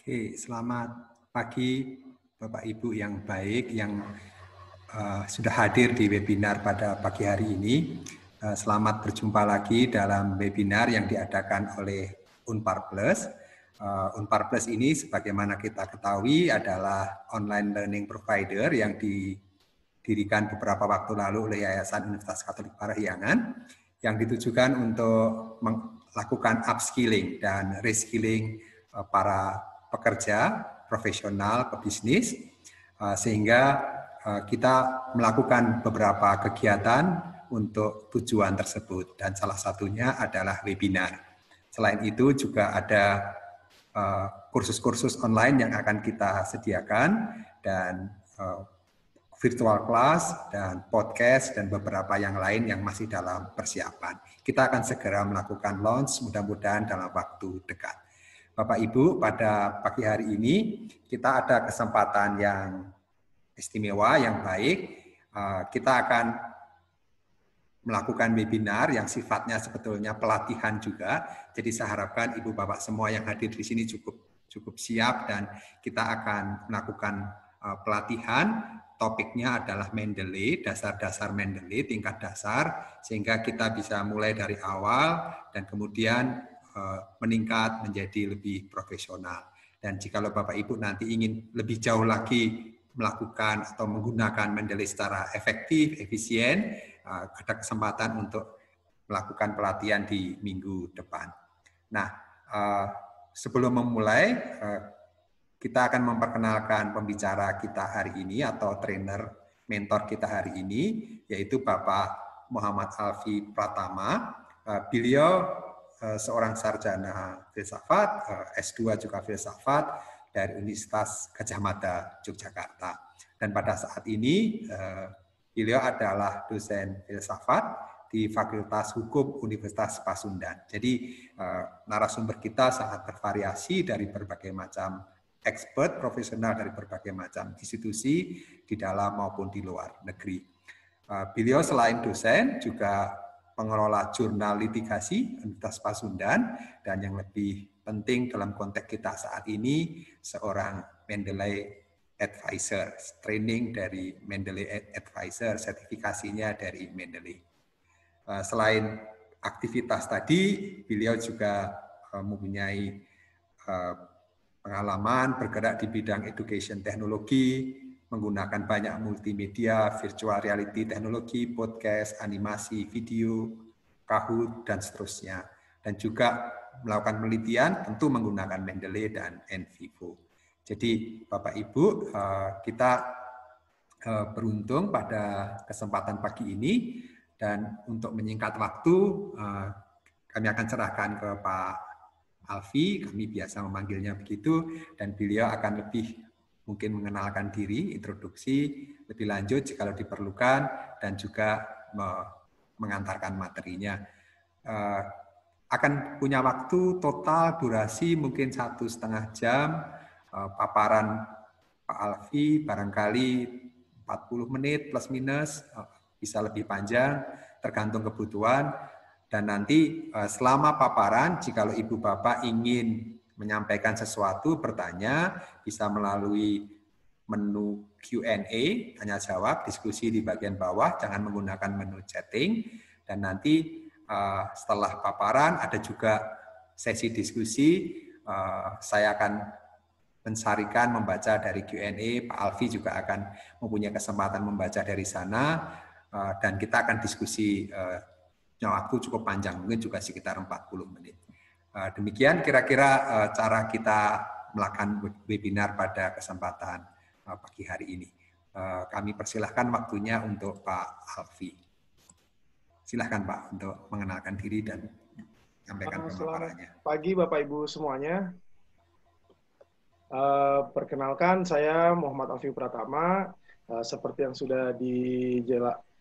Oke, selamat pagi Bapak Ibu yang baik yang sudah hadir di webinar pada pagi hari ini. Selamat berjumpa lagi dalam webinar yang diadakan oleh Unpar Plus. Unpar Plus ini sebagaimana kita ketahui adalah online learning provider yang didirikan beberapa waktu lalu oleh Yayasan Universitas Katolik Parahyangan yang ditujukan untuk melakukan upskilling dan reskilling para pekerja, profesional, pebisnis, sehingga kita melakukan beberapa kegiatan untuk tujuan tersebut dan salah satunya adalah webinar. Selain itu juga ada kursus-kursus online yang akan kita sediakan dan virtual class dan podcast dan beberapa yang lain yang masih dalam persiapan. Kita akan segera melakukan launch mudah-mudahan dalam waktu dekat. Bapak Ibu, pada pagi hari ini kita ada kesempatan yang istimewa, yang baik. Kita akan melakukan webinar yang sifatnya sebetulnya pelatihan juga. Jadi saya harapkan Ibu Bapak semua yang hadir di sini cukup siap dan kita akan melakukan pelatihan. Topiknya adalah Mendeley, dasar-dasar Mendeley, tingkat dasar, sehingga kita bisa mulai dari awal dan kemudian meningkat menjadi lebih profesional. Dan jika Bapak Ibu nanti ingin lebih jauh lagi melakukan atau menggunakan Mendeley secara efektif, efisien, ada kesempatan untuk melakukan pelatihan di minggu depan. Nah, sebelum memulai, kita akan memperkenalkan pembicara kita hari ini atau trainer mentor kita hari ini, yaitu Bapak Muhammad Alfi Pratama. Beliau seorang sarjana filsafat, S2 juga filsafat dari Universitas Gadjah Mada, Yogyakarta. Dan pada saat ini beliau adalah dosen filsafat di Fakultas Hukum Universitas Pasundan. Jadi narasumber kita sangat bervariasi dari berbagai macam expert, profesional dari berbagai macam institusi di dalam maupun di luar negeri. Beliau selain dosen juga pengelola jurnal litigasi Universitas Pasundan, dan yang lebih penting dalam konteks kita saat ini, seorang Mendeley Advisor, training dari Mendeley Advisor, sertifikasinya dari Mendeley. Selain aktivitas tadi, beliau juga mempunyai pengalaman bergerak di bidang education teknologi, menggunakan banyak multimedia, virtual reality teknologi, podcast, animasi, video, Kahoot, dan seterusnya. Dan juga melakukan penelitian tentu menggunakan Mendeley dan NVivo. Jadi Bapak Ibu, kita beruntung pada kesempatan pagi ini, dan untuk menyingkat waktu, kami akan serahkan ke Pak Alfi, kami biasa memanggilnya begitu, dan beliau akan lebih mungkin mengenalkan diri, introduksi lebih lanjut jika diperlukan, dan juga mengantarkan materinya. Akan punya waktu total durasi mungkin 1,5 jam, paparan Pak Alfi barangkali 40 menit plus minus, bisa lebih panjang, tergantung kebutuhan. Dan nanti selama paparan, jika Ibu Bapak ingin menyampaikan sesuatu, bertanya, bisa melalui menu Q&A, tanya jawab, diskusi di bagian bawah, jangan menggunakan menu chatting. Dan nanti setelah paparan ada juga sesi diskusi, saya akan mensarikan membaca dari Q&A, Pak Alfi juga akan mempunyai kesempatan membaca dari sana, dan kita akan diskusi waktu cukup panjang, mungkin juga sekitar 40 menit. Demikian kira-kira cara kita melakukan webinar pada kesempatan pagi hari ini. Kami persilahkan waktunya untuk Pak Alfi. Silahkan Pak untuk mengenalkan diri dan menyampaikan pemaparannya. Selamat pagi Bapak Ibu semuanya. Perkenalkan, saya Muhammad Alfi Pratama. Seperti yang sudah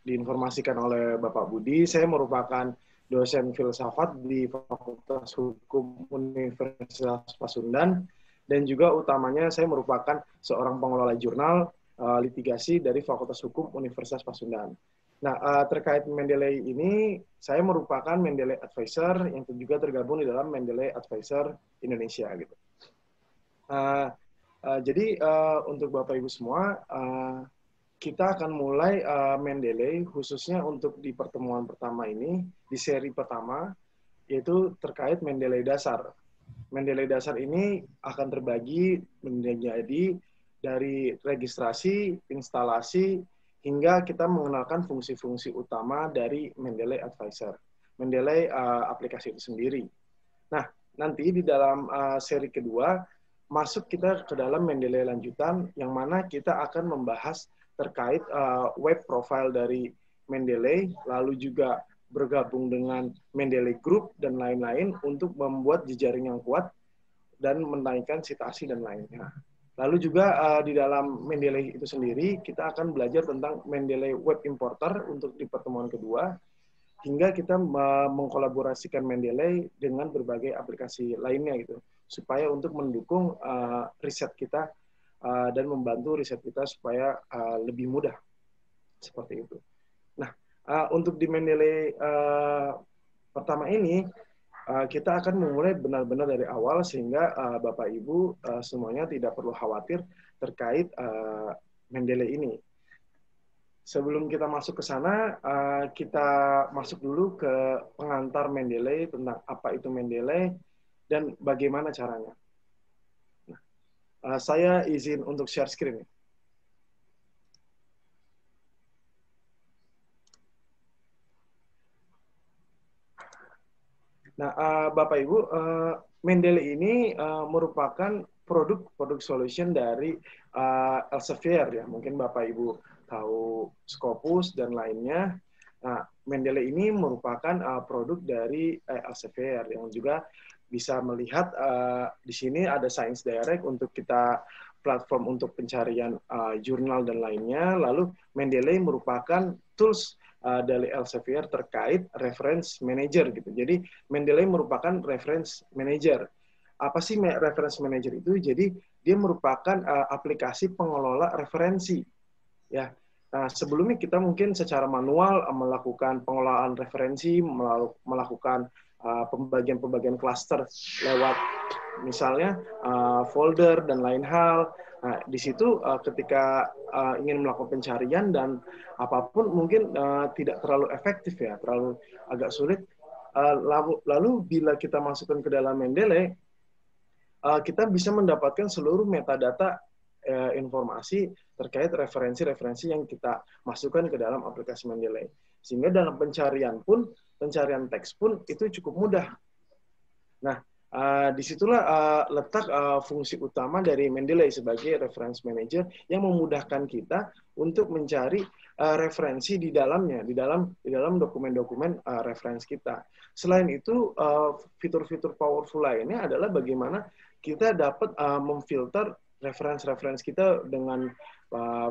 diinformasikan oleh Bapak Budi, saya merupakan dosen filsafat di Fakultas Hukum Universitas Pasundan, dan juga utamanya saya merupakan seorang pengelola jurnal litigasi dari Fakultas Hukum Universitas Pasundan. Nah, terkait Mendeley ini, saya merupakan Mendeley Advisor yang juga tergabung di dalam Mendeley Advisor Indonesia gitu. Uh, jadi untuk Bapak Ibu semua, kita akan mulai Mendeley khususnya untuk di pertemuan pertama ini, di seri pertama, yaitu terkait Mendeley dasar. Mendeley dasar ini akan terbagi menjadi dari registrasi, instalasi, hingga kita mengenalkan fungsi-fungsi utama dari Mendeley Advisor, Mendeley aplikasi itu sendiri. Nah, nanti di dalam seri kedua, masuk kita ke dalam Mendeley lanjutan, yang mana kita akan membahas terkait web profile dari Mendeley, lalu juga bergabung dengan Mendeley Group dan lain-lain untuk membuat jejaring yang kuat dan menaikkan citasi dan lainnya. Lalu juga di dalam Mendeley itu sendiri, kita akan belajar tentang Mendeley Web Importer untuk di pertemuan kedua, hingga kita mengkolaborasikan Mendeley dengan berbagai aplikasi lainnya gitu, supaya untuk mendukung riset kita dan membantu riset kita supaya lebih mudah seperti itu. Nah, untuk di Mendeley pertama ini kita akan memulai benar-benar dari awal sehingga Bapak Ibu semuanya tidak perlu khawatir terkait Mendeley ini. Sebelum kita masuk ke sana, kita masuk dulu ke pengantar Mendeley tentang apa itu Mendeley dan bagaimana caranya. Saya izin untuk share screen. Nah, Bapak Ibu, Mendeley ini merupakan produk solution dari Elsevier ya. Mungkin Bapak Ibu tahu Scopus dan lainnya. Nah, Mendeley ini merupakan produk dari Elsevier yang juga bisa melihat di sini ada Science Direct untuk kita platform untuk pencarian jurnal dan lainnya. Lalu Mendeley merupakan tools dari Elsevier terkait reference manager gitu. Jadi Mendeley merupakan reference manager. Apa sih reference manager itu? Jadi dia merupakan aplikasi pengelola referensi. Ya. Nah, sebelumnya kita mungkin secara manual melakukan pengelolaan referensi, melakukan pembagian-pembagian cluster lewat misalnya folder dan lain hal. Nah, di situ ketika ingin melakukan pencarian dan apapun mungkin tidak terlalu efektif ya, terlalu agak sulit. Lalu bila kita masukkan ke dalam Mendeley, kita bisa mendapatkan seluruh metadata informasi terkait referensi-referensi yang kita masukkan ke dalam aplikasi Mendeley. Sehingga dalam pencarian teks pun itu cukup mudah. Nah, disitulah letak fungsi utama dari Mendeley sebagai reference manager yang memudahkan kita untuk mencari referensi di dalamnya, di dalam dokumen-dokumen referensi kita. Selain itu, fitur-fitur powerful lainnya adalah bagaimana kita dapat memfilter referensi kita dengan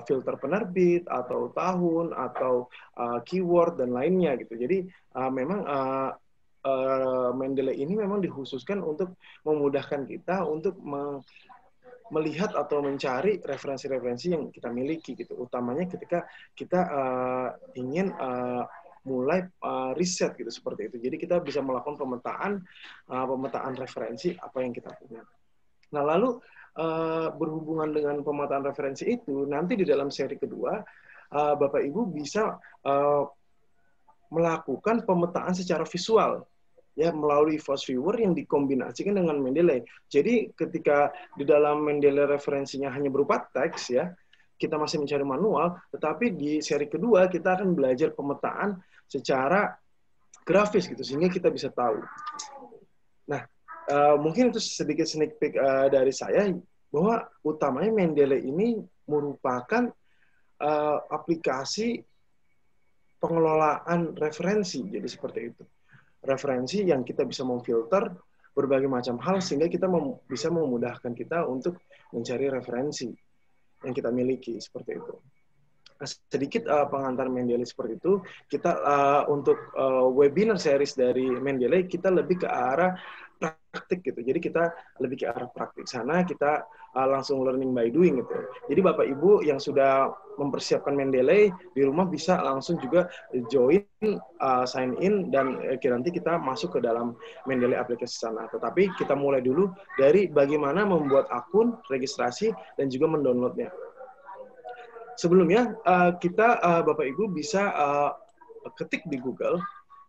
filter penerbit atau tahun atau keyword dan lainnya gitu. Jadi memang Mendeley ini memang dikhususkan untuk memudahkan kita untuk melihat atau mencari referensi-referensi yang kita miliki gitu. Utamanya ketika kita ingin mulai riset gitu seperti itu. Jadi kita bisa melakukan pemetaan referensi apa yang kita punya. Nah, lalu berhubungan dengan pemetaan referensi itu, nanti di dalam seri kedua Bapak Ibu bisa melakukan pemetaan secara visual ya melalui Fast Viewer yang dikombinasikan dengan Mendeley. Jadi ketika di dalam Mendeley referensinya hanya berupa teks ya, kita masih mencari manual, tetapi di seri kedua kita akan belajar pemetaan secara grafis gitu sehingga kita bisa tahu. Nah, mungkin itu sedikit sneak peek dari saya bahwa utamanya Mendeley ini merupakan aplikasi pengelolaan referensi, jadi seperti itu. Referensi yang kita bisa memfilter berbagai macam hal sehingga kita bisa memudahkan kita untuk mencari referensi yang kita miliki seperti itu. Sedikit pengantar Mendeley seperti itu. Kita untuk webinar series dari Mendeley kita lebih ke arah praktik gitu. Jadi kita lebih ke arah praktik sana, kita langsung learning by doing gitu. Jadi Bapak Ibu yang sudah mempersiapkan Mendeley di rumah bisa langsung juga join, sign in, dan nanti kita masuk ke dalam Mendeley aplikasi sana. Tetapi kita mulai dulu dari bagaimana membuat akun, registrasi, dan juga mendownloadnya. Sebelumnya kita Bapak Ibu bisa ketik di Google,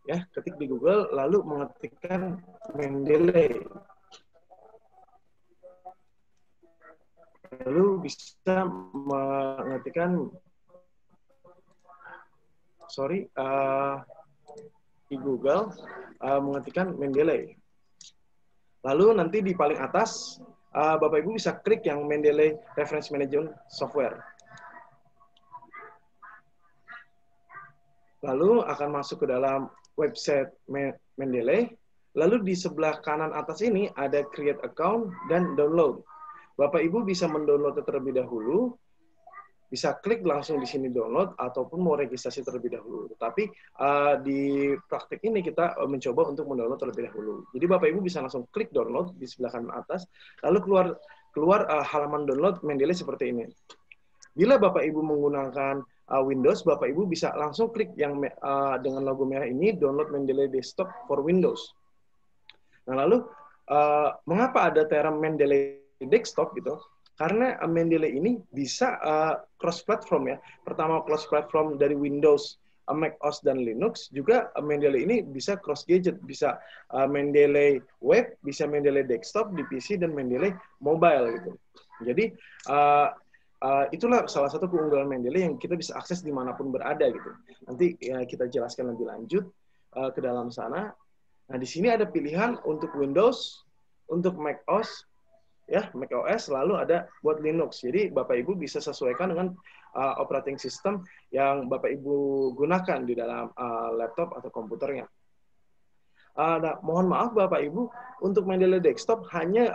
ya, ketik di Google lalu mengetikkan Mendeley. Lalu bisa mengetikkan di Google mengetikkan Mendeley. Lalu nanti di paling atas Bapak Ibu bisa klik yang Mendeley Reference Management Software. Lalu akan masuk ke dalam website Mendeley. Lalu di sebelah kanan atas ini ada create account dan download. Bapak Ibu bisa mendownload terlebih dahulu, bisa klik langsung di sini download, ataupun mau registrasi terlebih dahulu. Tapi di praktik ini kita mencoba untuk mendownload terlebih dahulu. Jadi Bapak Ibu bisa langsung klik download di sebelah kanan atas, lalu keluar halaman download Mendeley seperti ini. Bila Bapak Ibu menggunakan Windows, Bapak Ibu bisa langsung klik yang dengan logo merah ini, download Mendeley Desktop for Windows. Nah, lalu mengapa ada term Mendeley Desktop gitu? Karena Mendeley ini bisa cross platform ya. Pertama cross platform dari Windows, Mac OS dan Linux, juga Mendeley ini bisa cross gadget, bisa Mendeley web, bisa Mendeley desktop di PC, dan Mendeley mobile gitu. Jadi itulah salah satu keunggulan Mendeley yang kita bisa akses dimanapun berada gitu. Nanti ya, kita jelaskan lebih lanjut ke dalam sana. Nah, di sini ada pilihan untuk Windows, untuk Mac OS, ya, Mac OS, lalu ada buat Linux. Jadi Bapak Ibu bisa sesuaikan dengan operating system yang Bapak Ibu gunakan di dalam laptop atau komputernya. Nah, mohon maaf Bapak Ibu, untuk Mendeley Desktop hanya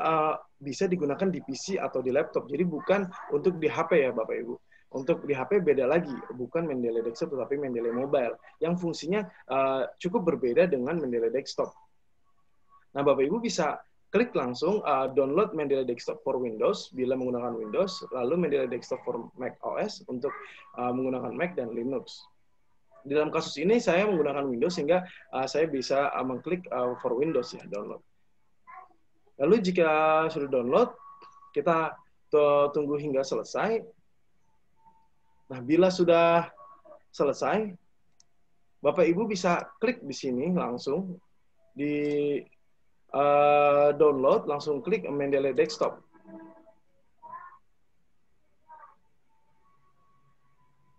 bisa digunakan di PC atau di laptop. Jadi bukan untuk di HP ya Bapak Ibu. Untuk di HP beda lagi, bukan Mendeley Desktop tetapi Mendeley Mobile yang fungsinya cukup berbeda dengan Mendeley Desktop. Nah, Bapak Ibu bisa klik langsung download Mendeley Desktop for Windows bila menggunakan Windows, lalu Mendeley Desktop for Mac OS untuk menggunakan Mac dan Linux. Di dalam kasus ini saya menggunakan Windows sehingga saya bisa mengklik for Windows ya, download. Lalu jika sudah download, kita tunggu hingga selesai. Nah, bila sudah selesai, Bapak Ibu bisa klik di sini langsung di download, langsung klik Mendeley Desktop.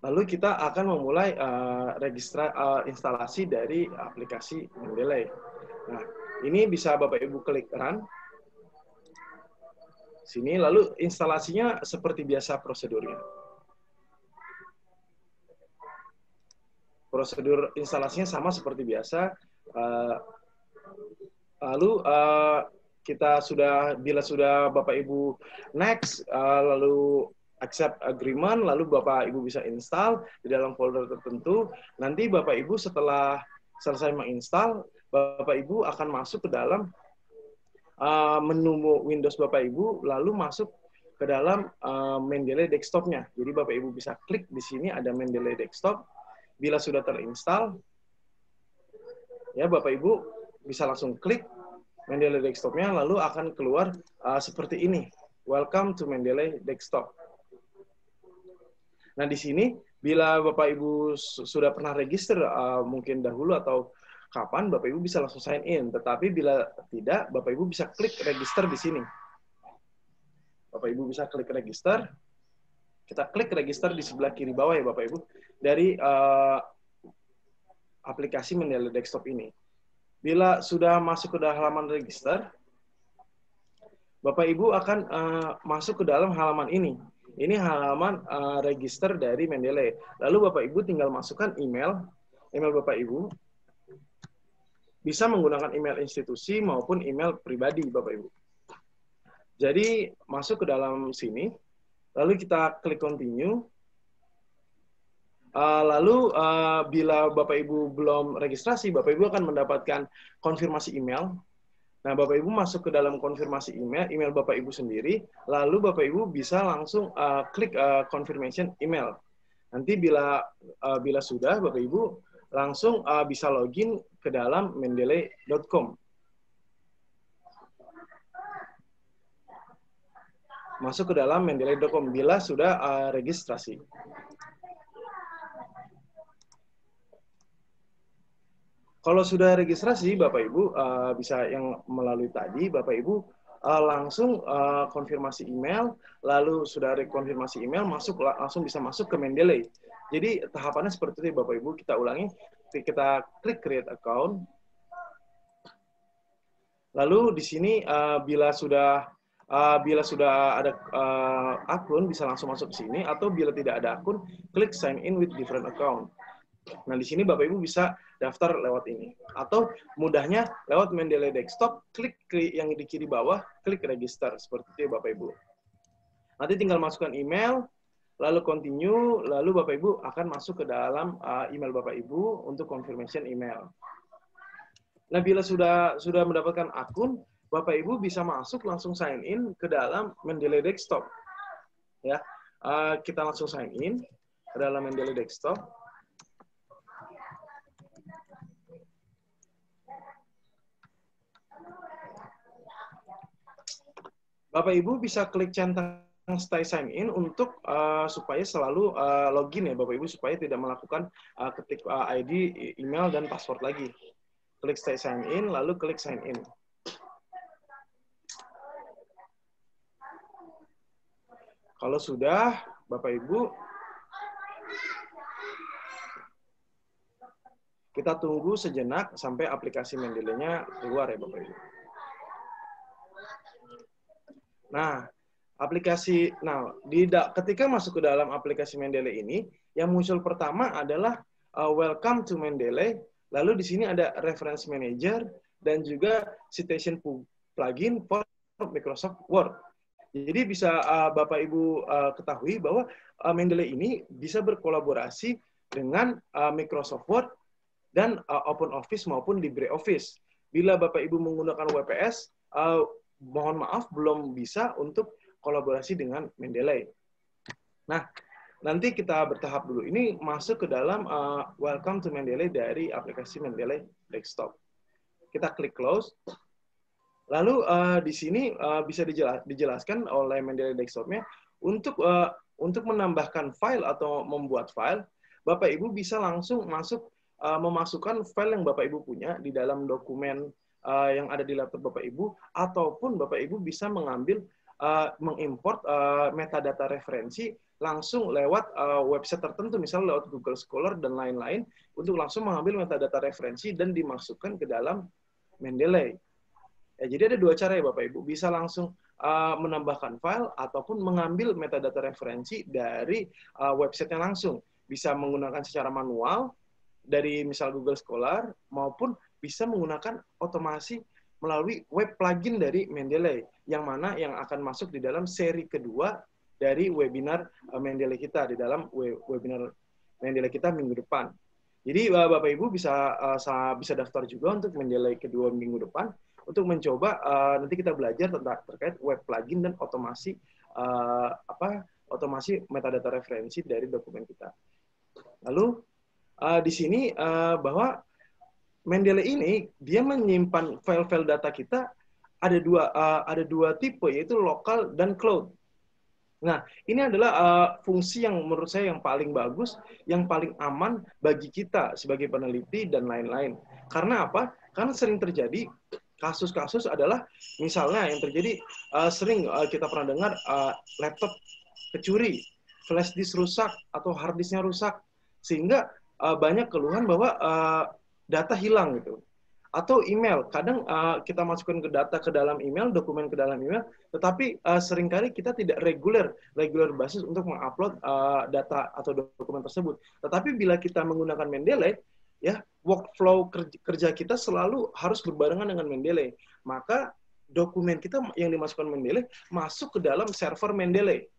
Lalu kita akan memulai instalasi dari aplikasi Mendeley. Nah, ini bisa Bapak Ibu klik run. Sini, lalu instalasinya seperti biasa prosedurnya. Prosedur instalasinya sama seperti biasa. Lalu kita bila sudah Bapak Ibu next, lalu accept agreement, lalu Bapak Ibu bisa install di dalam folder tertentu. Nanti Bapak Ibu setelah selesai menginstal, Bapak Ibu akan masuk ke dalam menu Windows Bapak Ibu, lalu masuk ke dalam Mendeley Desktop-nya. Jadi Bapak Ibu bisa klik di sini ada Mendeley Desktop. Bila sudah terinstall, ya Bapak Ibu bisa langsung klik Mendeley Desktop-nya, lalu akan keluar seperti ini. Welcome to Mendeley Desktop. Nah, di sini, bila Bapak Ibu sudah pernah register mungkin dahulu atau kapan, Bapak Ibu bisa langsung sign in. Tetapi bila tidak, Bapak Ibu bisa klik register di sini. Bapak Ibu bisa klik register. Kita klik register di sebelah kiri bawah ya Bapak Ibu, dari aplikasi Mendeley Desktop ini. Bila sudah masuk ke dalam halaman register, Bapak Ibu akan masuk ke dalam halaman ini. Ini halaman register dari Mendeley. Lalu Bapak Ibu tinggal masukkan email Bapak Ibu. Bisa menggunakan email institusi maupun email pribadi Bapak Ibu. Jadi masuk ke dalam sini, lalu kita klik continue. Lalu bila Bapak Ibu belum registrasi, Bapak Ibu akan mendapatkan konfirmasi email. Nah, Bapak Ibu masuk ke dalam konfirmasi email Bapak Ibu sendiri, lalu Bapak Ibu bisa langsung klik confirmation email. Nanti bila sudah, Bapak Ibu langsung bisa login ke dalam mendeley.com. Masuk ke dalam mendeley.com bila sudah registrasi. Kalau sudah registrasi, Bapak Ibu bisa yang melalui tadi, Bapak Ibu langsung konfirmasi email, lalu sudah konfirmasi email, langsung bisa masuk ke Mendeley. Jadi tahapannya seperti itu, Bapak Ibu. Kita ulangi, kita klik create account. Lalu di sini bila sudah ada akun, bisa langsung masuk ke sini, atau bila tidak ada akun, klik sign in with different account. Nah, di sini Bapak Ibu bisa daftar lewat ini. Atau mudahnya lewat Mendeley Desktop, klik yang di kiri bawah, klik register. Seperti itu Bapak Ibu. Nanti tinggal masukkan email, lalu continue, lalu Bapak Ibu akan masuk ke dalam email Bapak Ibu untuk confirmation email. Nah, bila sudah mendapatkan akun, Bapak Ibu bisa masuk langsung sign in ke dalam Mendeley Desktop. Ya, kita langsung sign in ke dalam Mendeley Desktop. Bapak Ibu bisa klik centang stay sign in untuk supaya selalu login ya Bapak Ibu, supaya tidak melakukan ketik ID, email dan password lagi. Klik stay sign in, lalu klik sign in. Kalau sudah, Bapak Ibu, kita tunggu sejenak sampai aplikasi Mendeley-nya keluar ya Bapak Ibu. Nah, ketika masuk ke dalam aplikasi Mendeley ini, yang muncul pertama adalah Welcome to Mendeley, lalu di sini ada Reference Manager dan juga Citation Plugin for Microsoft Word. Jadi bisa Bapak Ibu ketahui bahwa Mendeley ini bisa berkolaborasi dengan Microsoft Word dan OpenOffice maupun LibreOffice. Bila Bapak Ibu menggunakan WPS, mohon maaf belum bisa untuk kolaborasi dengan Mendeley. Nah, nanti kita bertahap dulu. Ini masuk ke dalam Welcome to Mendeley dari aplikasi Mendeley Desktop. Kita klik close. Lalu di sini bisa dijelaskan oleh Mendeley Desktop-nya untuk menambahkan file atau membuat file, Bapak Ibu bisa langsung memasukkan file yang Bapak Ibu punya di dalam dokumen yang ada di laptop Bapak Ibu, ataupun Bapak Ibu bisa mengimport metadata referensi langsung lewat website tertentu, misalnya lewat Google Scholar dan lain-lain, untuk langsung mengambil metadata referensi dan dimasukkan ke dalam Mendeley. Ya, jadi ada dua cara ya Bapak Ibu, bisa langsung menambahkan file ataupun mengambil metadata referensi dari websitenya langsung. Bisa menggunakan secara manual dari misal Google Scholar, maupun bisa menggunakan otomasi melalui web plugin dari Mendeley, yang mana yang akan masuk di dalam seri kedua dari webinar Mendeley kita, di dalam webinar Mendeley kita minggu depan. Jadi Bapak Ibu bisa daftar juga untuk Mendeley kedua minggu depan, untuk mencoba nanti kita belajar terkait web plugin dan otomasi otomasi metadata referensi dari dokumen kita. Lalu di sini bahwa Mendeley ini dia menyimpan file-file data kita ada dua tipe, yaitu lokal dan cloud. Nah, ini adalah fungsi yang menurut saya yang paling bagus, yang paling aman bagi kita sebagai peneliti dan lain-lain. Karena apa? Karena sering terjadi kasus-kasus adalah misalnya yang terjadi sering kita pernah dengar laptop kecuri, flash disk rusak atau hard disknya rusak, sehingga banyak keluhan bahwa data hilang gitu. Atau email, kadang kita masukkan ke dalam email, dokumen ke dalam email, tetapi seringkali kita tidak regular basis untuk mengupload data atau dokumen tersebut. Tetapi bila kita menggunakan Mendeley, ya workflow kerja kita selalu harus berbarengan dengan Mendeley. Maka dokumen kita yang dimasukkan Mendeley masuk ke dalam server Mendeley.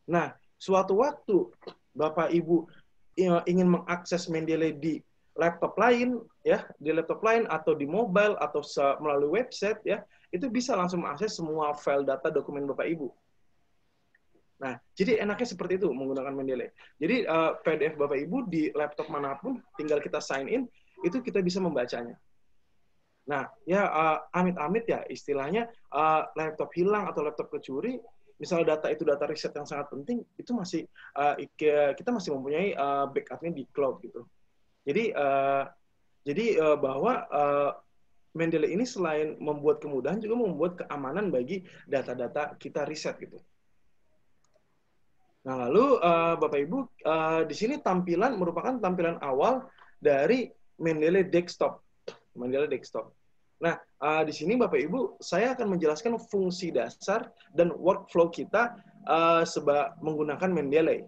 Nah, suatu waktu Bapak Ibu ingin mengakses Mendeley di laptop lain, ya, di laptop lain atau di mobile atau melalui website, ya, itu bisa langsung mengakses semua file data dokumen Bapak Ibu. Nah, jadi enaknya seperti itu menggunakan Mendeley. Jadi PDF Bapak Ibu di laptop manapun, tinggal kita sign in, itu kita bisa membacanya. Nah, ya amit-amit ya istilahnya laptop hilang atau laptop kecuri, misal data itu data riset yang sangat penting, itu masih kita masih mempunyai backupnya di cloud gitu. Jadi bahwa Mendeley ini selain membuat kemudahan juga membuat keamanan bagi data-data kita riset gitu. Nah, lalu Bapak Ibu di sini tampilan merupakan tampilan awal dari Mendeley Desktop. Mendeley Desktop. Nah, di sini Bapak Ibu, saya akan menjelaskan fungsi dasar dan workflow kita menggunakan Mendeley.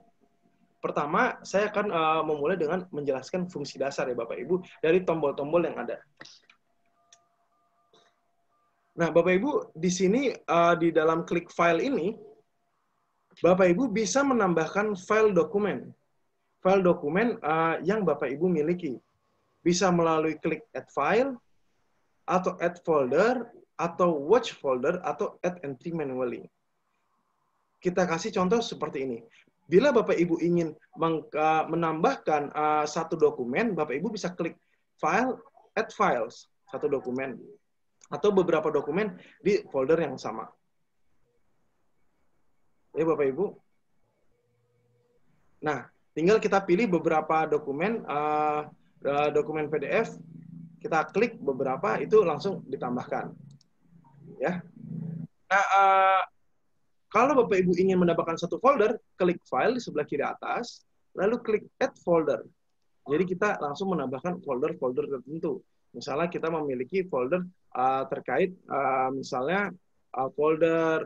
Pertama, saya akan memulai dengan menjelaskan fungsi dasar ya Bapak Ibu dari tombol-tombol yang ada. Nah, Bapak Ibu, di sini di dalam klik file ini, Bapak Ibu bisa menambahkan file dokumen. File dokumen yang Bapak Ibu miliki. Bisa melalui klik add file, atau add folder, atau watch folder, atau add entry manually. Kita kasih contoh seperti ini. Bila Bapak Ibu ingin menambahkan satu dokumen, Bapak Ibu bisa klik file, add files, satu dokumen, atau beberapa dokumen di folder yang sama. Ya Bapak Ibu. Nah, tinggal kita pilih beberapa dokumen, dokumen PDF, kita klik beberapa, itu langsung ditambahkan. Ya. Nah, kalau Bapak Ibu ingin menambahkan satu folder, klik file di sebelah kiri atas, lalu klik add folder. Jadi kita langsung menambahkan folder-folder tertentu. Misalnya kita memiliki folder terkait misalnya folder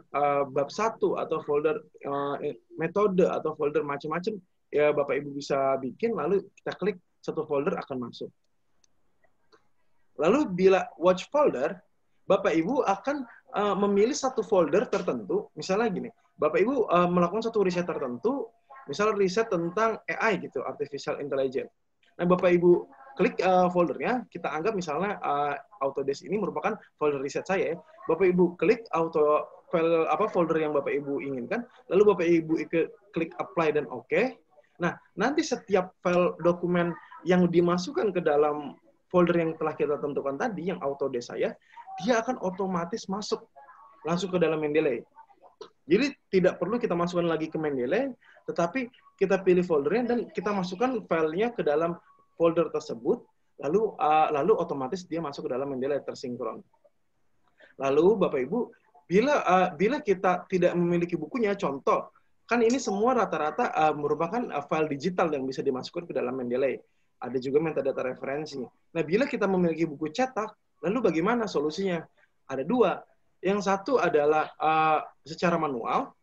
bab 1 atau folder metode atau folder macam-macam, ya Bapak Ibu bisa bikin, lalu kita klik satu folder akan masuk. Lalu bila watch folder, Bapak Ibu akan memilih satu folder tertentu, misalnya gini, Bapak Ibu melakukan satu riset tertentu, misalnya riset tentang AI gitu, Artificial Intelligence. Nah, Bapak Ibu klik foldernya, kita anggap misalnya Autodesk ini merupakan folder riset saya. Bapak Ibu klik folder yang Bapak Ibu inginkan, lalu Bapak Ibu klik apply dan OK. Nah, nanti setiap file dokumen yang dimasukkan ke dalam folder yang telah kita tentukan tadi, yang Autodesk saya, dia akan otomatis masuk langsung ke dalam Mendeley. Jadi tidak perlu kita masukkan lagi ke Mendeley, tetapi kita pilih foldernya dan kita masukkan filenya ke dalam folder tersebut, lalu otomatis dia masuk ke dalam Mendeley tersinkron. Lalu Bapak Ibu, bila kita tidak memiliki bukunya, contoh, kan ini semua rata-rata merupakan file digital yang bisa dimasukkan ke dalam Mendeley. Ada juga metadata referensi. Nah, bila kita memiliki buku cetak, lalu bagaimana solusinya? Ada dua. Yang satu adalah secara manual.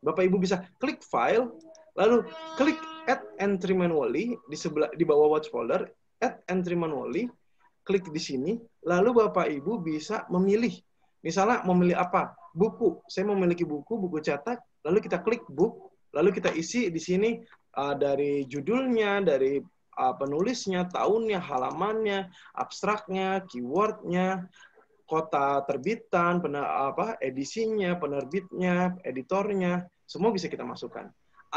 Bapak Ibu bisa klik file, lalu klik add entry manually di bawah watch folder, add entry manually, klik di sini, lalu Bapak Ibu bisa memilih. Misalnya memilih apa? Buku. Saya memiliki buku cetak, lalu kita klik book, lalu kita isi di sini dari judulnya, dari penulisnya, tahunnya, halamannya, abstraknya, keywordnya, kota terbitan, edisinya, penerbitnya, editornya, semua bisa kita masukkan.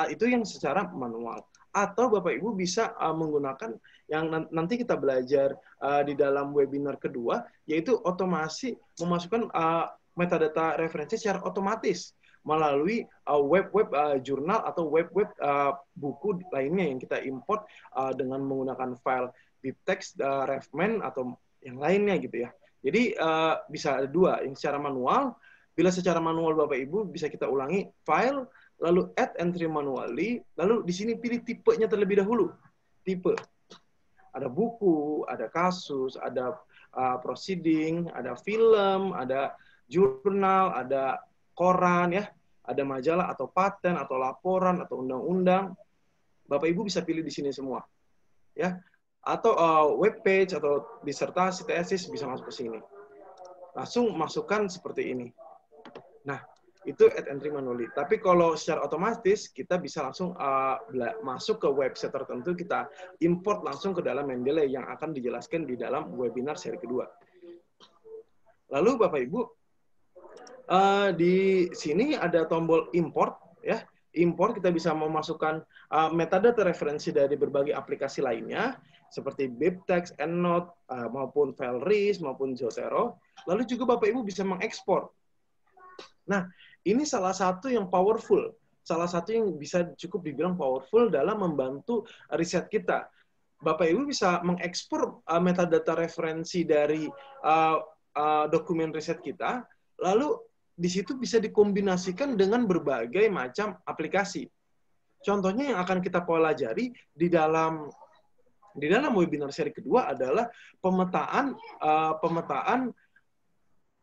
Itu yang secara manual. Atau Bapak Ibu bisa menggunakan yang nanti kita belajar di dalam webinar kedua, yaitu otomasi memasukkan metadata referensi secara otomatis melalui web-web jurnal atau web-web buku lainnya yang kita import dengan menggunakan file BibTeX, Refman, atau yang lainnya gitu ya. Jadi bisa ada dua, yang secara manual. Bila secara manual Bapak Ibu bisa kita ulangi file, lalu add entry manually, lalu di sini pilih tipenya terlebih dahulu. Tipe. Ada buku, ada kasus, ada proceeding, ada film, ada jurnal, ada koran, ya, ada majalah atau paten atau laporan atau undang-undang. Bapak Ibu bisa pilih di sini semua, ya. Atau web page atau disertasi tesis bisa masuk ke sini. Langsung masukkan seperti ini. Nah, itu add entry manually. Tapi kalau secara otomatis kita bisa langsung masuk ke website tertentu, kita import langsung ke dalam Mendeley yang akan dijelaskan di dalam webinar seri kedua. Lalu Bapak Ibu, di sini ada tombol import ya. Import kita bisa memasukkan metadata referensi dari berbagai aplikasi lainnya seperti BibTeX, EndNote, maupun FileReach, maupun Zotero. Lalu juga Bapak Ibu bisa mengekspor. Nah, ini salah satu yang powerful, salah satu yang bisa cukup dibilang powerful dalam membantu riset kita. Bapak Ibu bisa mengekspor metadata referensi dari dokumen riset kita, lalu di situ bisa dikombinasikan dengan berbagai macam aplikasi. Contohnya yang akan kita pelajari di dalam webinar seri kedua adalah pemetaan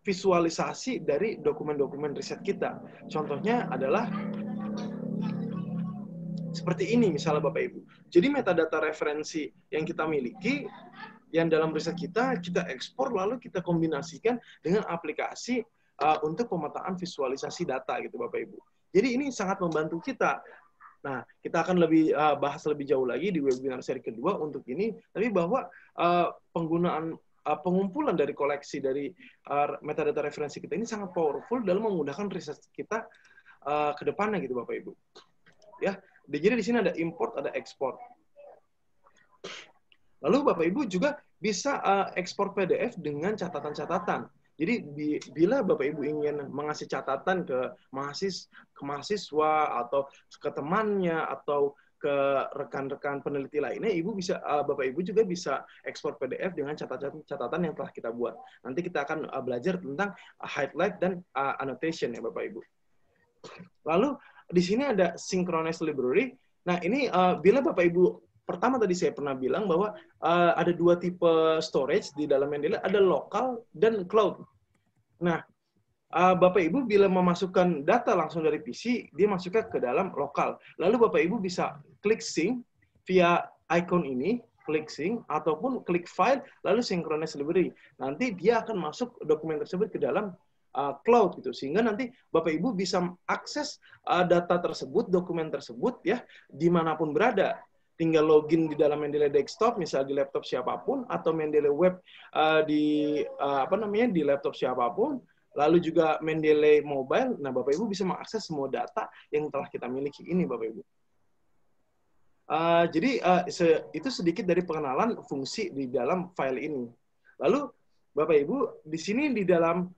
visualisasi dari dokumen-dokumen riset kita. Contohnya adalah seperti ini misalnya Bapak Ibu. Jadi metadata referensi yang kita miliki, yang dalam riset kita ekspor lalu kita kombinasikan dengan aplikasi untuk pemetaan visualisasi data gitu Bapak Ibu. Jadi ini sangat membantu kita. Nah, kita akan lebih bahas lebih jauh lagi di webinar seri kedua untuk ini, tapi bahwa pengumpulan dari koleksi dari metadata referensi kita ini sangat powerful dalam memudahkan riset kita ke depannya gitu Bapak Ibu. Ya, jadi di sini ada import, ada ekspor. Lalu Bapak Ibu juga bisa ekspor PDF dengan catatan-catatan. Jadi bila Bapak Ibu ingin mengasih catatan ke mahasiswa atau ke temannya atau ke rekan-rekan peneliti lainnya, Bapak Ibu juga bisa ekspor PDF dengan catatan yang telah kita buat. Nanti kita akan belajar tentang highlight dan annotation ya Bapak Ibu. Lalu di sini ada synchronous library. Nah ini bila Bapak Ibu pertama tadi saya pernah bilang bahwa ada dua tipe storage di dalam Mendeley, ada lokal dan cloud. Nah, Bapak Ibu bila memasukkan data langsung dari PC, dia masuknya ke dalam lokal. Lalu Bapak Ibu bisa klik sync via icon ini, klik sync, ataupun klik file, lalu synchronize library. Nanti dia akan masuk dokumen tersebut ke dalam cloud gitu, sehingga nanti Bapak Ibu bisa akses data tersebut, dokumen tersebut ya dimanapun berada. Tinggal login di dalam Mendeley desktop, misalnya di laptop siapapun, atau Mendeley web di laptop siapapun. Lalu juga Mendeley mobile. Nah, Bapak Ibu bisa mengakses semua data yang telah kita miliki ini, Bapak Ibu. Jadi itu sedikit dari pengenalan fungsi di dalam file ini. Lalu Bapak Ibu di sini di dalam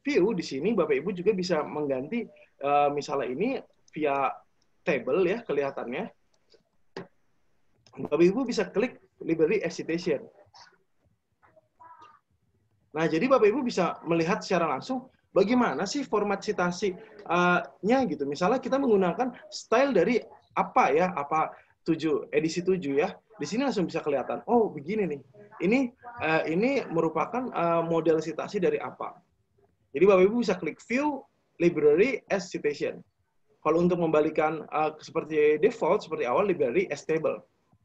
view di sini Bapak Ibu juga bisa mengganti misalnya ini via table ya kelihatannya. Bapak Ibu bisa klik library as citation. Nah, jadi Bapak Ibu bisa melihat secara langsung bagaimana sih format citasi-nya gitu. Misalnya kita menggunakan style dari apa ya, edisi 7 ya. Di sini langsung bisa kelihatan, oh begini nih. Ini merupakan model citasi dari apa. Jadi Bapak Ibu bisa klik view library as citation. Kalau untuk membalikan seperti default, seperti awal, library as table.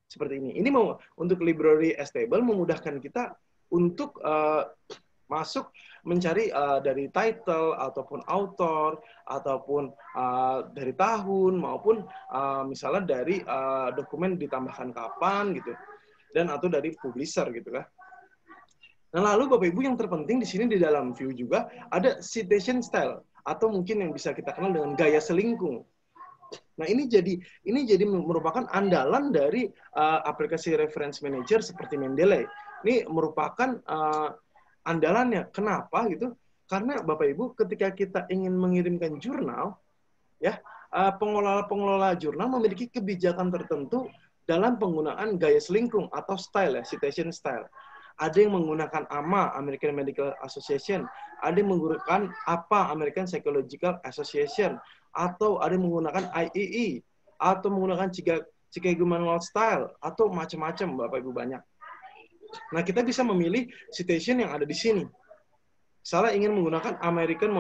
Seperti ini. Ini untuk library as table memudahkan kita untuk masuk mencari dari title ataupun author ataupun dari tahun maupun misalnya dari dokumen ditambahkan kapan gitu dan atau dari publisher gitu kan. Nah, lalu Bapak Ibu yang terpenting di sini di dalam view juga ada citation style atau mungkin yang bisa kita kenal dengan gaya selingkung. Nah, ini jadi merupakan andalan dari aplikasi reference manager seperti Mendeley. Ini merupakan andalannya. Kenapa gitu? Karena Bapak Ibu ketika kita ingin mengirimkan jurnal, ya pengelola jurnal memiliki kebijakan tertentu dalam penggunaan gaya selingkung atau style ya, citation style. Ada yang menggunakan AMA, American Medical Association, ada yang menggunakan APA, American Psychological Association, atau ada yang menggunakan IEE, atau menggunakan Chicago Manual Style, atau macam-macam Bapak Ibu banyak. Nah, kita bisa memilih citation yang ada di sini. Misalnya ingin menggunakan American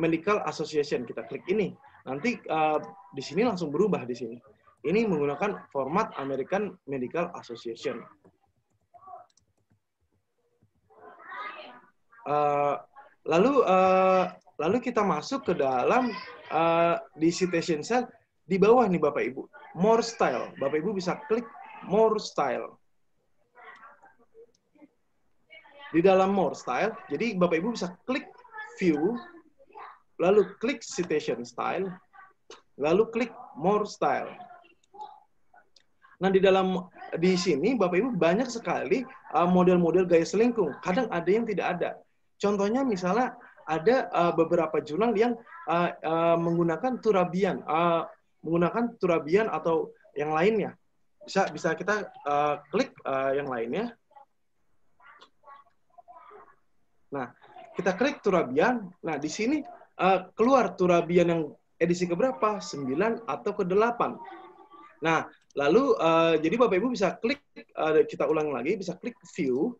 Medical Association, kita klik ini. Nanti di sini langsung berubah di sini. Ini menggunakan format American Medical Association. Lalu lalu kita masuk ke dalam di citation cell di bawah nih Bapak Ibu, more style. Bapak Ibu bisa klik more style. Di dalam more style, jadi Bapak Ibu bisa klik view, lalu klik citation style, lalu klik more style. Nah, di sini Bapak Ibu banyak sekali model-model gaya selingkuh. Kadang ada yang tidak ada. Contohnya misalnya ada beberapa jurnal yang menggunakan turabian atau yang lainnya. Bisa kita klik yang lainnya. Nah, kita klik turabian. Nah, di sini keluar turabian yang edisi keberapa? 9 atau ke-8. Nah, lalu jadi Bapak Ibu bisa klik, kita ulang lagi, bisa klik view,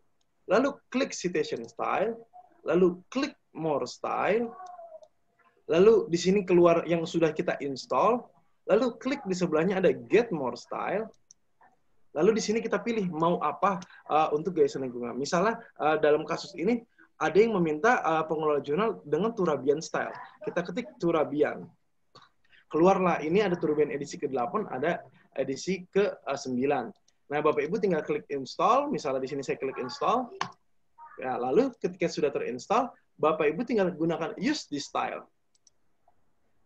lalu klik citation style, lalu klik more style, lalu di sini keluar yang sudah kita install, lalu klik di sebelahnya ada get more style, lalu di sini kita pilih mau apa untuk gaya selingkungan. Misalnya dalam kasus ini ada yang meminta pengelola jurnal dengan turabian style. Kita ketik turabian. Keluarlah, ini ada turabian edisi ke-8, ada edisi ke-9. Nah, Bapak Ibu tinggal klik install, misalnya di sini saya klik install. Ya, lalu ketika sudah terinstall, Bapak Ibu tinggal gunakan use this style.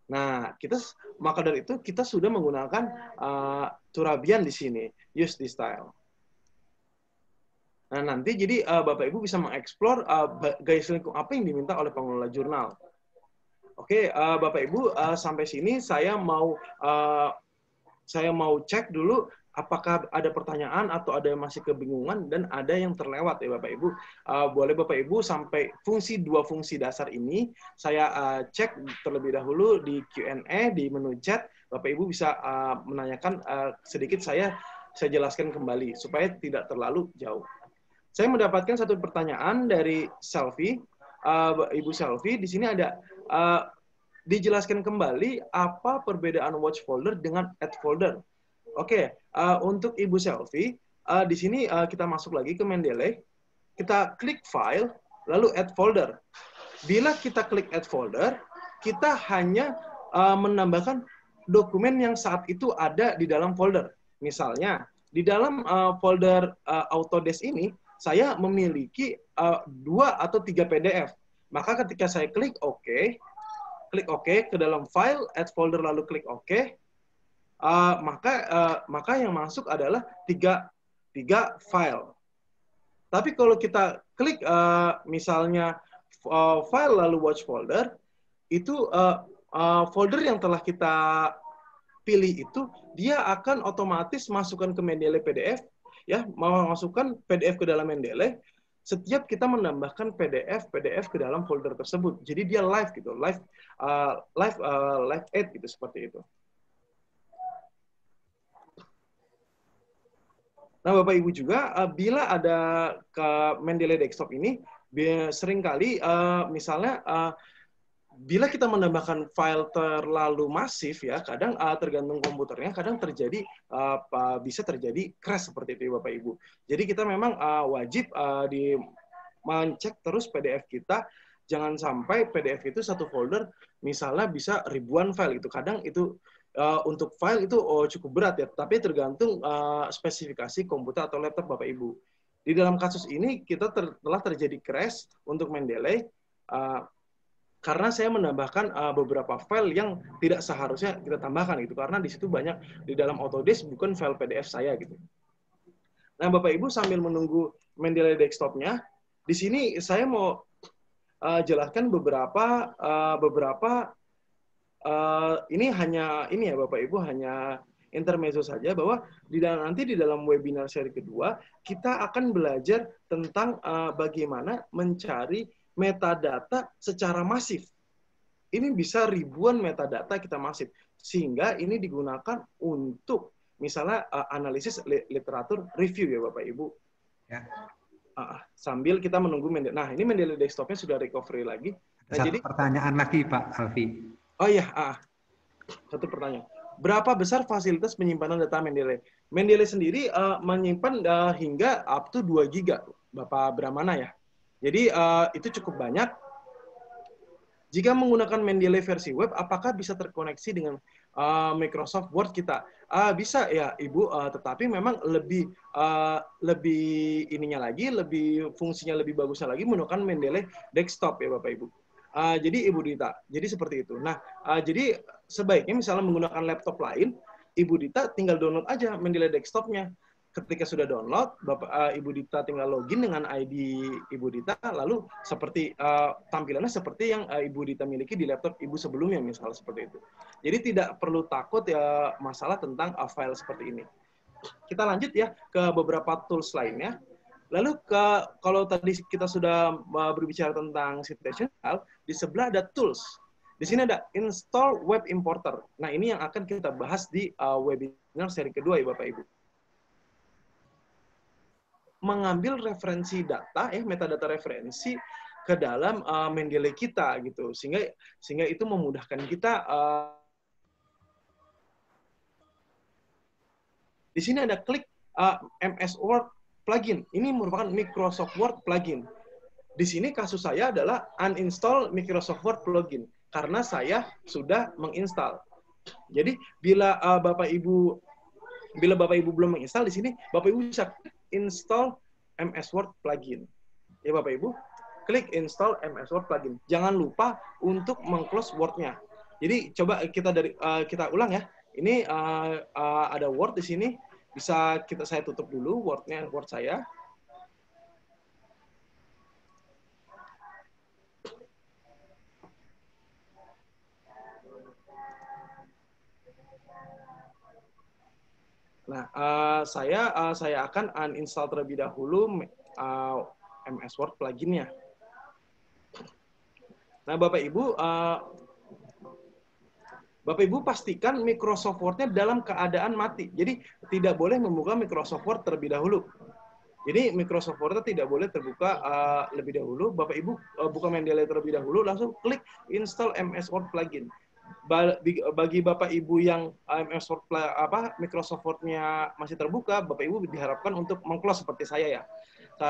Nah, maka dari itu kita sudah menggunakan turabian di sini, use this style. Nah, nanti jadi Bapak Ibu bisa mengeksplor gaya selingkuh apa yang diminta oleh pengelola jurnal. Oke, Bapak Ibu, sampai sini saya mau cek dulu apakah ada pertanyaan atau ada yang masih kebingungan dan ada yang terlewat ya Bapak Ibu. Boleh Bapak Ibu sampai dua fungsi dasar ini saya cek terlebih dahulu di Q&A di menu chat. Bapak Ibu bisa menanyakan sedikit, saya jelaskan kembali supaya tidak terlalu jauh. Saya mendapatkan satu pertanyaan dari Selfie. Ibu Selfie, di sini ada dijelaskan kembali apa perbedaan watch folder dengan add folder. Oke, untuk Ibu Selfie, di sini kita masuk lagi ke Mendeley, kita klik file, lalu add folder. Bila kita klik add folder, kita hanya menambahkan dokumen yang saat itu ada di dalam folder. Misalnya, di dalam folder Autodesk ini, saya memiliki 2 atau 3 PDF. Maka ketika saya klik OK ke dalam file, add folder, lalu klik OK, maka yang masuk adalah 3 file. Tapi kalau kita klik misalnya file lalu watch folder, itu folder yang telah kita pilih itu dia akan otomatis masukkan ke Mendeley PDF, ya, memasukkan PDF ke dalam Mendeley. Setiap kita menambahkan PDF ke dalam folder tersebut, jadi dia live gitu, live add gitu, seperti itu. Nah, Bapak Ibu juga bila ada ke Mendeley Desktop ini seringkali misalnya bila kita menambahkan file terlalu masif, ya, kadang tergantung komputernya, kadang bisa terjadi crash seperti itu, Bapak Ibu. Jadi kita memang wajib mencek terus PDF kita, jangan sampai PDF itu satu folder, misalnya bisa ribuan file gitu. Kadang itu untuk file itu cukup berat ya, tapi tergantung spesifikasi komputer atau laptop Bapak Ibu. Di dalam kasus ini kita telah terjadi crash untuk Mendeley. Karena saya menambahkan beberapa file yang tidak seharusnya kita tambahkan gitu, karena di situ banyak di dalam Autodesk bukan file PDF saya gitu. Nah, Bapak Ibu sambil menunggu Mendeley Desktop-nya, di sini saya mau jelaskan beberapa ini ya Bapak Ibu, hanya intermezzo saja, bahwa nanti di dalam webinar seri kedua kita akan belajar tentang bagaimana mencari metadata secara masif. Ini bisa ribuan metadata kita masif, sehingga ini digunakan untuk misalnya analisis literatur review ya Bapak Ibu. Ya. Sambil kita menunggu Mendeley. Nah, ini Mendeley Desktop-nya sudah recovery lagi. Nah, jadi pertanyaan lagi Pak Alfi. Oh iya, satu pertanyaan. Berapa besar fasilitas penyimpanan data Mendeley? Mendeley sendiri menyimpan hingga up to 2 GB, Bapak Brahmana ya. Jadi itu cukup banyak. Jika menggunakan Mendeley versi web, apakah bisa terkoneksi dengan Microsoft Word kita? Bisa ya, Ibu, tetapi memang lebih ininya lagi, lebih fungsinya lebih bagusnya lagi menggunakan Mendeley desktop ya Bapak Ibu. Jadi Ibu Dita, jadi seperti itu. Nah, jadi sebaiknya misalnya menggunakan laptop lain, Ibu Dita tinggal download aja Mendeley desktopnya. Ketika sudah download, Ibu Dita tinggal login dengan ID Ibu Dita, lalu seperti tampilannya seperti yang Ibu Dita miliki di laptop Ibu sebelumnya, misalnya seperti itu. Jadi tidak perlu takut ya masalah tentang file seperti ini. Kita lanjut ya ke beberapa tools lainnya. Lalu kalau tadi kita sudah berbicara tentang citation file, di sebelah ada tools. Di sini ada install web importer. Nah, ini yang akan kita bahas di webinar seri kedua ya Bapak Ibu. Mengambil referensi data, metadata referensi ke dalam Mendeley kita gitu, sehingga itu memudahkan kita. Di sini ada klik MS Word plugin. Ini merupakan Microsoft Word plugin. Di sini kasus saya adalah uninstall Microsoft Word plugin karena saya sudah menginstal. Jadi bila Bapak Ibu belum menginstal, di sini Bapak Ibu bisa install MS Word plugin. Ya Bapak Ibu, klik install MS Word plugin. Jangan lupa untuk meng-close Word-nya. Jadi coba kita ulang ya. Ini ada Word di sini. Bisa saya tutup dulu Word saya. Nah, saya akan uninstall terlebih dahulu MS Word plugin-nya. Nah, Bapak Ibu pastikan Microsoft Word-nya dalam keadaan mati. Jadi tidak boleh membuka Microsoft Word terlebih dahulu. Jadi Microsoft Word tidak boleh terbuka lebih dahulu. Bapak Ibu buka Mendeley terlebih dahulu, langsung klik install MS Word plugin. Bagi Bapak Ibu yang MS Word Microsoft Word-nya masih terbuka, Bapak Ibu diharapkan untuk meng-close seperti saya ya.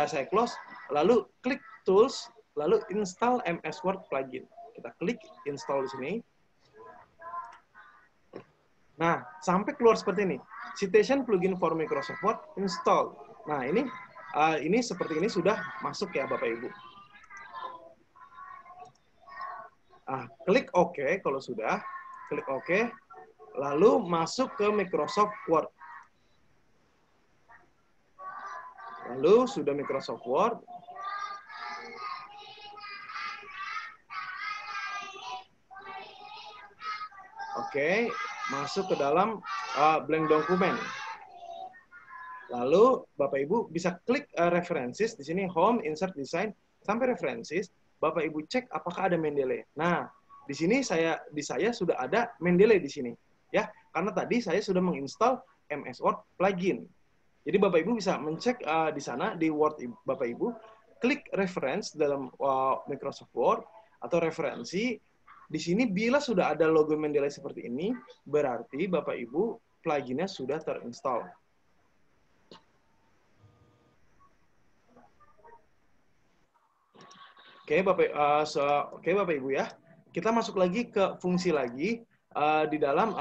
Saya close, lalu klik tools, lalu install MS Word plugin. Kita klik install di sini. Nah, sampai keluar seperti ini. Citation plugin for Microsoft Word install. Nah, ini seperti ini sudah masuk ya Bapak Ibu. Klik OK kalau sudah. Klik OK. Lalu masuk ke Microsoft Word. Lalu sudah Microsoft Word. Oke, masuk ke dalam blank dokumen. Lalu Bapak Ibu bisa klik references di sini home, insert, design sampai references. Bapak Ibu cek apakah ada Mendeley. Nah, di sini saya sudah ada Mendeley di sini, ya. Karena tadi saya sudah menginstal MS Word plugin. Jadi Bapak Ibu bisa mencek di sana di Word Bapak Ibu, klik reference dalam Microsoft Word atau referensi. Di sini bila sudah ada logo Mendeley seperti ini, berarti Bapak Ibu pluginnya sudah terinstall. Oke Bapak Ibu ya. Kita masuk lagi ke fungsi lagi di dalam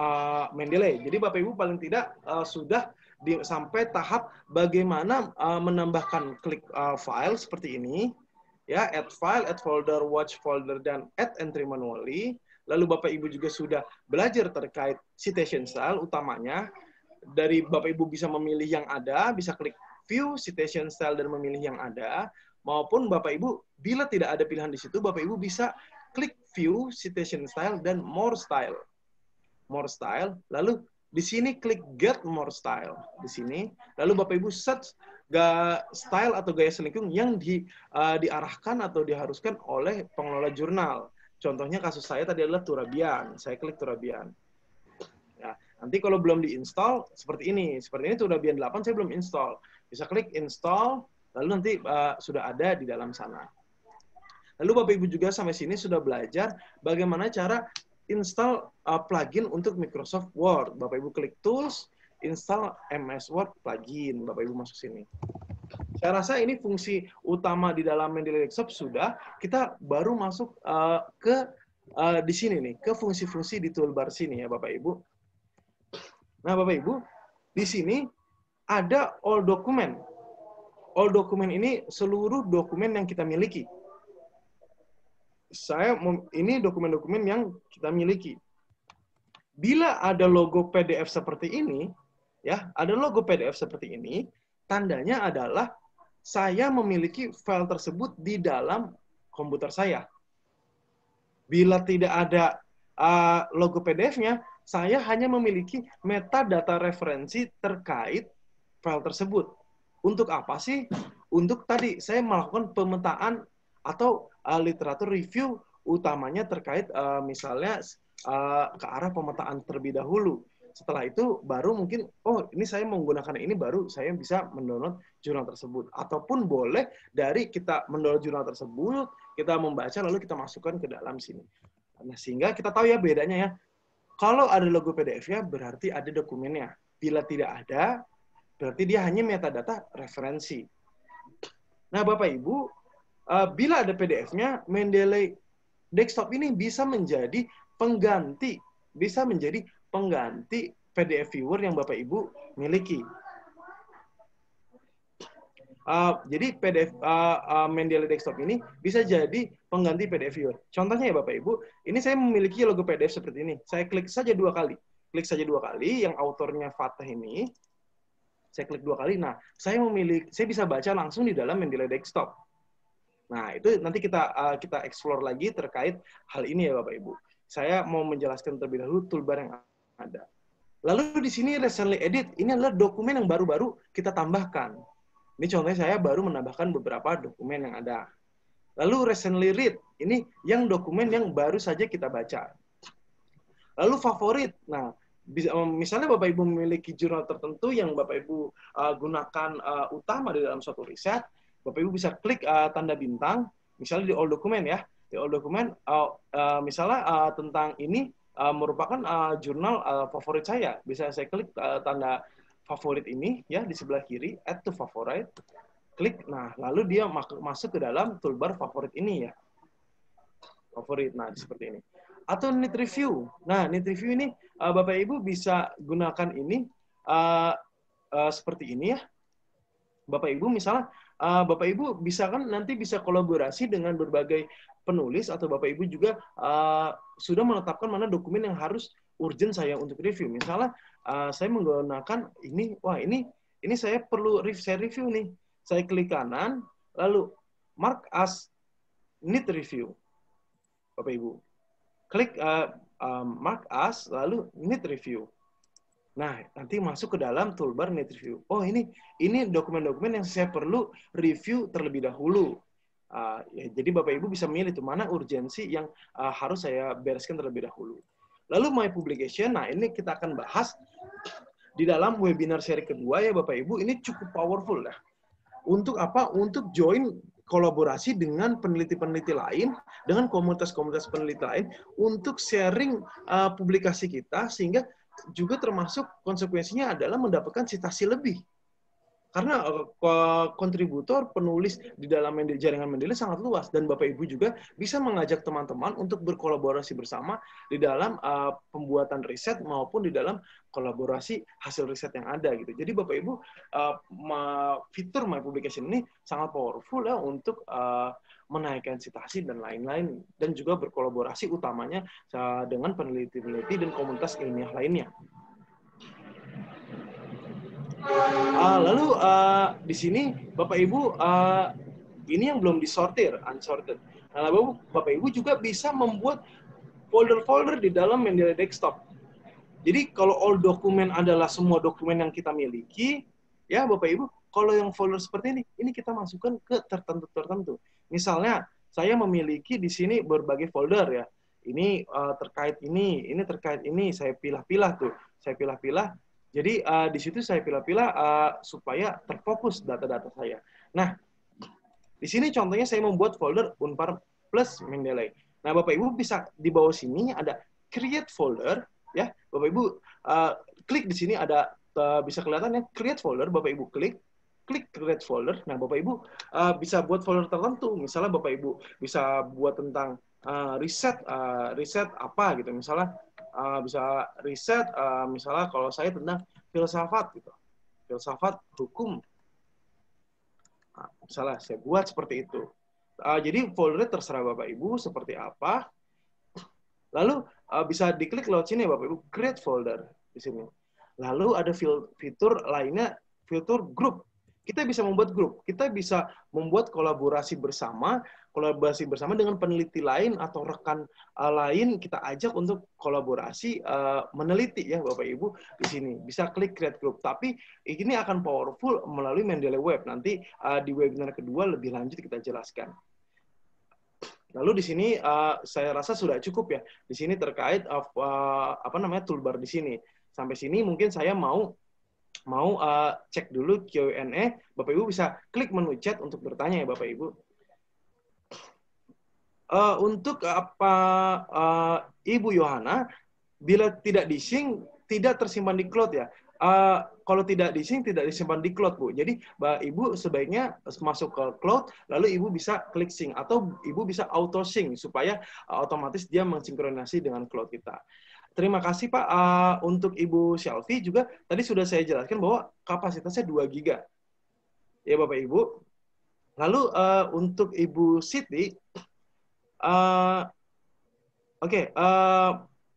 Mendeley. Jadi Bapak Ibu paling tidak sudah sampai tahap bagaimana menambahkan klik file seperti ini. Ya, add file, add folder, watch folder, dan add entry manually. Lalu Bapak Ibu juga sudah belajar terkait citation style utamanya. Dari Bapak Ibu bisa memilih yang ada, bisa klik view citation style dan memilih yang ada. Maupun Bapak Ibu, bila tidak ada pilihan di situ, Bapak Ibu bisa klik view, citation style, dan more style. More style, lalu di sini klik get more style. Di sini, lalu Bapak Ibu search style atau gaya selingkung yang diarahkan atau diharuskan oleh pengelola jurnal. Contohnya kasus saya tadi adalah Turabian. Saya klik Turabian. Ya, nanti kalau belum diinstal, seperti ini. Seperti ini Turabian 8 saya belum install. Bisa klik install, lalu nanti sudah ada di dalam sana. Lalu Bapak Ibu juga sampai sini sudah belajar bagaimana cara install plugin untuk Microsoft Word. Bapak Ibu klik Tools, install MS Word plugin. Bapak Ibu masuk sini. Saya rasa ini fungsi utama di dalam Mendeley Desktop sudah. Kita baru masuk ke di sini nih, ke fungsi-fungsi di toolbar sini ya Bapak Ibu. Nah Bapak Ibu, di sini ada all document. All document ini seluruh dokumen yang kita miliki. Ini dokumen-dokumen yang kita miliki. Bila ada logo PDF seperti ini, ya, ada logo PDF seperti ini, tandanya adalah saya memiliki file tersebut di dalam komputer saya. Bila tidak ada logo PDF-nya, saya hanya memiliki metadata referensi terkait file tersebut. Untuk apa sih? Untuk tadi saya melakukan pemetaan atau literatur review utamanya terkait misalnya ke arah pemetaan terlebih dahulu. Setelah itu baru mungkin, oh ini saya menggunakan ini, baru saya bisa mendownload jurnal tersebut. Ataupun boleh dari kita mendownload jurnal tersebut, kita membaca lalu kita masukkan ke dalam sini. Nah, sehingga kita tahu ya bedanya ya. Kalau ada logo PDF-nya berarti ada dokumennya. Bila tidak ada, berarti dia hanya metadata referensi. Nah, Bapak Ibu, bila ada PDF-nya, Mendeley Desktop ini bisa menjadi pengganti PDF viewer yang Bapak Ibu miliki. Jadi PDF Mendeley Desktop ini bisa jadi pengganti PDF viewer. Contohnya ya Bapak Ibu, ini saya memiliki logo PDF seperti ini. Saya klik saja 2 kali. Klik saja 2 kali yang autornya Fatah ini. Saya klik 2 kali. Nah, saya bisa baca langsung di dalam Mendeley Desktop. Nah, itu nanti kita explore lagi terkait hal ini ya Bapak Ibu. Saya mau menjelaskan terlebih dahulu toolbar yang ada. Lalu di sini recently edit, ini adalah dokumen yang baru-baru kita tambahkan. Ini contohnya saya baru menambahkan beberapa dokumen yang ada. Lalu recently read, ini yang dokumen yang baru saja kita baca. Lalu favorit, nah misalnya Bapak Ibu memiliki jurnal tertentu yang Bapak Ibu gunakan utama di dalam suatu riset, Bapak Ibu bisa klik tanda bintang, misalnya di all document ya, di all document, misalnya tentang ini merupakan jurnal favorit saya, bisa saya klik tanda favorit ini ya di sebelah kiri, add to favorite, klik, nah lalu dia masuk ke dalam toolbar favorit ini ya, favorit, nah seperti ini. Atau need review. Nah, need review ini Bapak Ibu bisa gunakan ini seperti ini ya. Bapak Ibu misalnya Bapak Ibu bisa kan nanti bisa kolaborasi dengan berbagai penulis atau Bapak Ibu juga sudah menetapkan mana dokumen yang harus urgent saya untuk review. Misalnya saya menggunakan ini, wah ini saya perlu saya review nih. Saya klik kanan lalu mark as need review. Bapak Ibu klik mark as, lalu need review. Nah, nanti masuk ke dalam toolbar need review. Oh, ini dokumen-dokumen yang saya perlu review terlebih dahulu. Ya, jadi Bapak Ibu bisa milih itu mana urgensi yang harus saya bereskan terlebih dahulu. Lalu my publication, nah ini kita akan bahas di dalam webinar seri kedua ya Bapak Ibu. Ini cukup powerful ya. Untuk apa? Untuk join kolaborasi dengan peneliti-peneliti lain, dengan komunitas-komunitas peneliti lain, untuk sharing publikasi kita, sehingga juga termasuk konsekuensinya adalah mendapatkan citasi lebih. Karena kontributor, penulis di dalam jaringan Mendeley sangat luas, dan Bapak Ibu juga bisa mengajak teman-teman untuk berkolaborasi bersama di dalam pembuatan riset maupun di dalam kolaborasi hasil riset yang ada gitu. Jadi Bapak Ibu fitur My Publication ini sangat powerful ya untuk menaikkan citasi dan lain-lain, dan juga berkolaborasi utamanya dengan peneliti-peneliti dan komunitas ilmiah lainnya. Lalu di sini Bapak Ibu ini yang belum disortir, unsorted. Nah, lalu Bapak Ibu juga bisa membuat folder-folder di dalam Mendeley Desktop. Jadi kalau all dokumen adalah semua dokumen yang kita miliki, ya Bapak Ibu, kalau yang folder seperti ini kita masukkan ke tertentu. Misalnya saya memiliki di sini berbagai folder ya. Ini terkait ini terkait ini, saya pilah-pilah tuh, saya pilah-pilah. Jadi di situ saya pilih-pilih supaya terfokus data-data saya. Nah, di sini contohnya saya membuat folder Unpar plus Mendeley. Nah, Bapak Ibu bisa di bawah sini ada create folder, ya. Bapak Ibu klik di sini ada bisa kelihatan ya create folder. Bapak Ibu klik klik create folder. Nah, Bapak Ibu bisa buat folder tertentu. Misalnya Bapak Ibu bisa buat tentang riset apa gitu. Misalnya bisa riset misalnya kalau saya tentang filsafat gitu. Filsafat hukum. Nah, misalnya saya buat seperti itu. Jadi foldernya terserah Bapak Ibu seperti apa. Lalu bisa diklik lewat sini Bapak Ibu, create folder di sini. Lalu ada fitur lainnya, fitur grup. Kita bisa membuat grup, kita bisa membuat kolaborasi bersama dengan peneliti lain atau rekan lain, kita ajak untuk kolaborasi meneliti ya Bapak Ibu di sini. Bisa klik create group. Tapi ini akan powerful melalui Mendeley Web. Nanti di webinar kedua lebih lanjut kita jelaskan. Lalu di sini saya rasa sudah cukup ya. Di sini terkait toolbar di sini. Sampai sini mungkin saya mau cek dulu Q&A. Bapak Ibu bisa klik menu chat untuk bertanya ya Bapak Ibu. Untuk Ibu Yohana, bila tidak di-sync tidak tersimpan di cloud ya. Kalau tidak di-sync tidak disimpan di cloud, Bu. Jadi, Ibu sebaiknya masuk ke cloud, lalu Ibu bisa klik sync atau Ibu bisa auto sync supaya otomatis dia mensinkronasi dengan cloud kita. Terima kasih Pak. Untuk Ibu Shelfie juga tadi sudah saya jelaskan bahwa kapasitasnya 2 GB. Ya Bapak Ibu. Lalu untuk Ibu Siti,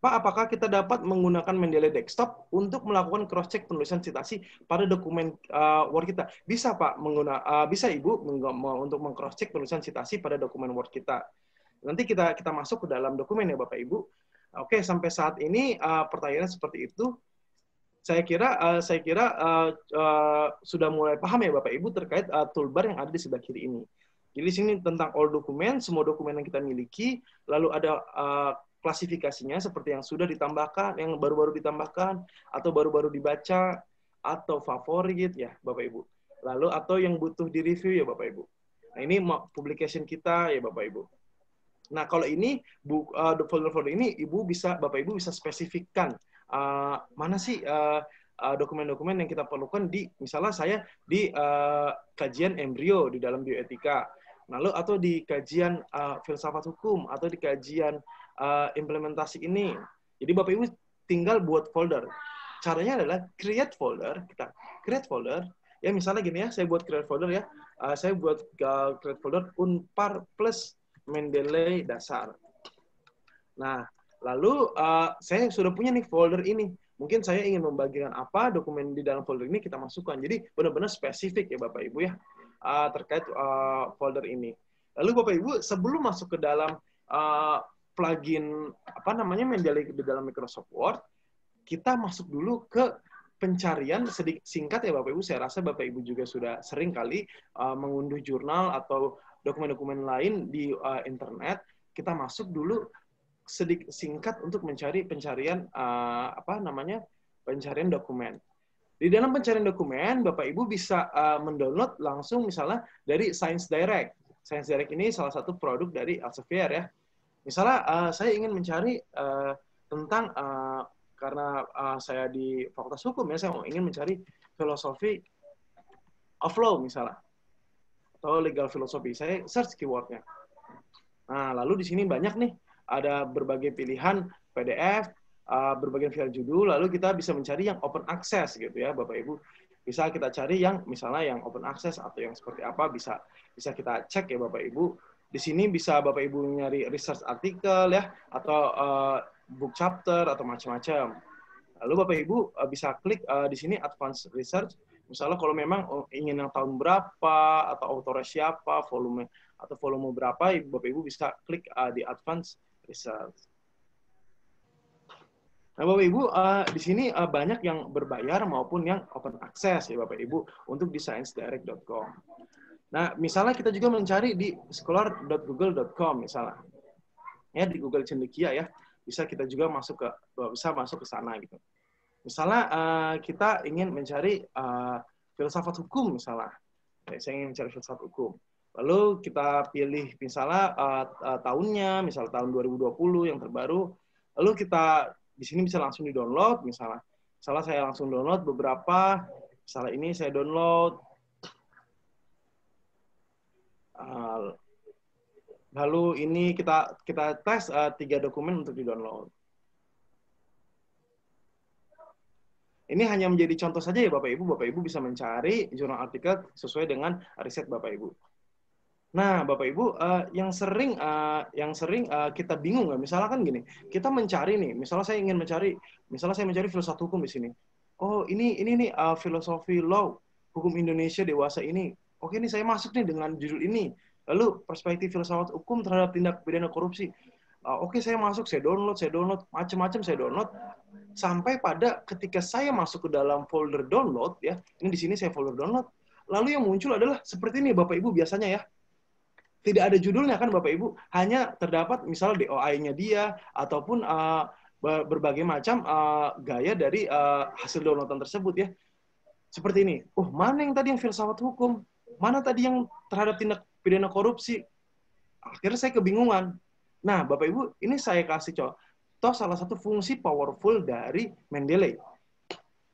Pak, apakah kita dapat menggunakan Mendeley Desktop untuk melakukan cross-check penulisan citasi pada dokumen Word kita? Bisa, Pak. Bisa, Ibu, untuk meng-cross-check penulisan citasi pada dokumen Word kita. Nanti kita masuk ke dalam dokumen ya, Bapak Ibu. Oke, sampai saat ini pertanyaannya seperti itu. Saya kira sudah mulai paham ya, Bapak Ibu, terkait toolbar yang ada di sebelah kiri ini. Jadi di sini tentang all dokumen, semua dokumen yang kita miliki, lalu ada klasifikasinya seperti yang sudah ditambahkan, yang baru-baru ditambahkan, atau baru-baru dibaca, atau favorit ya Bapak Ibu. Lalu atau yang butuh di-review ya Bapak Ibu. Nah ini publication kita ya Bapak Ibu. Nah kalau ini folder-folder ini Bapak Ibu bisa spesifikkan mana sih dokumen-dokumen yang kita perlukan misalnya saya di kajian embrio di dalam bioetika, lalu atau di kajian filsafat hukum atau di kajian implementasi ini. Jadi Bapak Ibu tinggal buat folder. Caranya adalah create folder. Kita create folder. Ya misalnya gini ya, saya buat create folder ya. Saya buat create folder Unpar plus Mendeley dasar. Nah, lalu saya sudah punya nih folder ini. Mungkin saya ingin membagikan apa dokumen di dalam folder ini kita masukkan. Jadi benar-benar spesifik ya Bapak Ibu ya terkait folder ini. Lalu Bapak Ibu sebelum masuk ke dalam plugin Mendeley di dalam Microsoft Word, kita masuk dulu ke pencarian sedikit singkat ya Bapak Ibu. Saya rasa Bapak Ibu juga sudah sering kali mengunduh jurnal atau dokumen-dokumen lain di internet. Kita masuk dulu sedikit singkat untuk mencari pencarian pencarian dokumen. Di dalam pencarian dokumen, Bapak Ibu bisa mendownload langsung misalnya dari Science Direct. Science Direct ini salah satu produk dari Elsevier ya. Misalnya saya ingin mencari tentang karena saya di Fakultas Hukum ya, saya ingin mencari filosofi of law misalnya atau legal philosophy. Saya search keywordnya. Nah, lalu di sini banyak nih, ada berbagai pilihan PDF, berbagai file judul, lalu kita bisa mencari yang open access gitu ya, Bapak Ibu. Bisa kita cari yang misalnya yang open access atau yang seperti apa, bisa kita cek ya Bapak Ibu. Di sini bisa Bapak Ibu nyari research artikel ya, atau book chapter atau macam-macam. Lalu Bapak Ibu bisa klik di sini advanced research. Misalnya kalau memang ingin yang tahun berapa atau autornya siapa, volume berapa, Bapak Ibu bisa klik di advanced research. Nah, Bapak Ibu di sini banyak yang berbayar maupun yang open access ya Bapak Ibu untuk di sciencedirect.com. Nah, misalnya kita juga mencari di scholar.google.com misalnya. Ya di Google Cendekia ya. Bisa kita juga masuk ke sana gitu. Misalnya kita ingin mencari filsafat hukum misalnya. Saya ingin mencari filsafat hukum. Lalu kita pilih misalnya tahunnya, misalnya tahun 2020 yang terbaru. Lalu kita di sini bisa langsung di-download misalnya. Misalnya saya langsung download beberapa, misalnya ini saya download Lalu ini kita tes 3 dokumen untuk di-download. Ini hanya menjadi contoh saja ya Bapak Ibu. Bapak Ibu bisa mencari jurnal artikel sesuai dengan riset Bapak Ibu. Nah, Bapak Ibu, yang sering kita bingung nggak? Misalnya kan gini, kita mencari nih. Misalnya saya mencari filsafat hukum di sini. Oh, ini nih filosofi law hukum Indonesia dewasa ini. Oke, ini saya masuk nih dengan judul ini. Lalu perspektif filsafat hukum terhadap tindak pidana korupsi. Oke, saya masuk, saya download, macam-macam saya download. Sampai pada ketika saya masuk ke dalam folder download, ya, ini di sini saya folder download. Lalu yang muncul adalah seperti ini, Bapak Ibu biasanya ya. Tidak ada judulnya kan Bapak Ibu, hanya terdapat misalnya DOI-nya dia ataupun berbagai macam gaya dari hasil downloadan tersebut ya. Seperti ini. Mana yang tadi yang filsafat hukum? Mana tadi yang terhadap tindak pidana korupsi? Akhirnya saya kebingungan. Nah, Bapak Ibu, ini saya kasih contoh salah satu fungsi powerful dari Mendeley.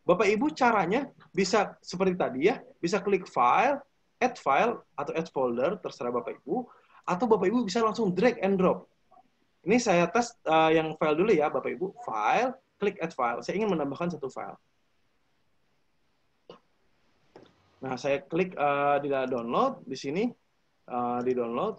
Bapak Ibu caranya bisa seperti tadi ya, bisa klik file, atau add folder, terserah Bapak Ibu, atau Bapak Ibu bisa langsung drag and drop. Ini saya tes yang file dulu ya, Bapak Ibu. File, klik add file. Saya ingin menambahkan satu file. Nah, saya klik di download, di sini, di download.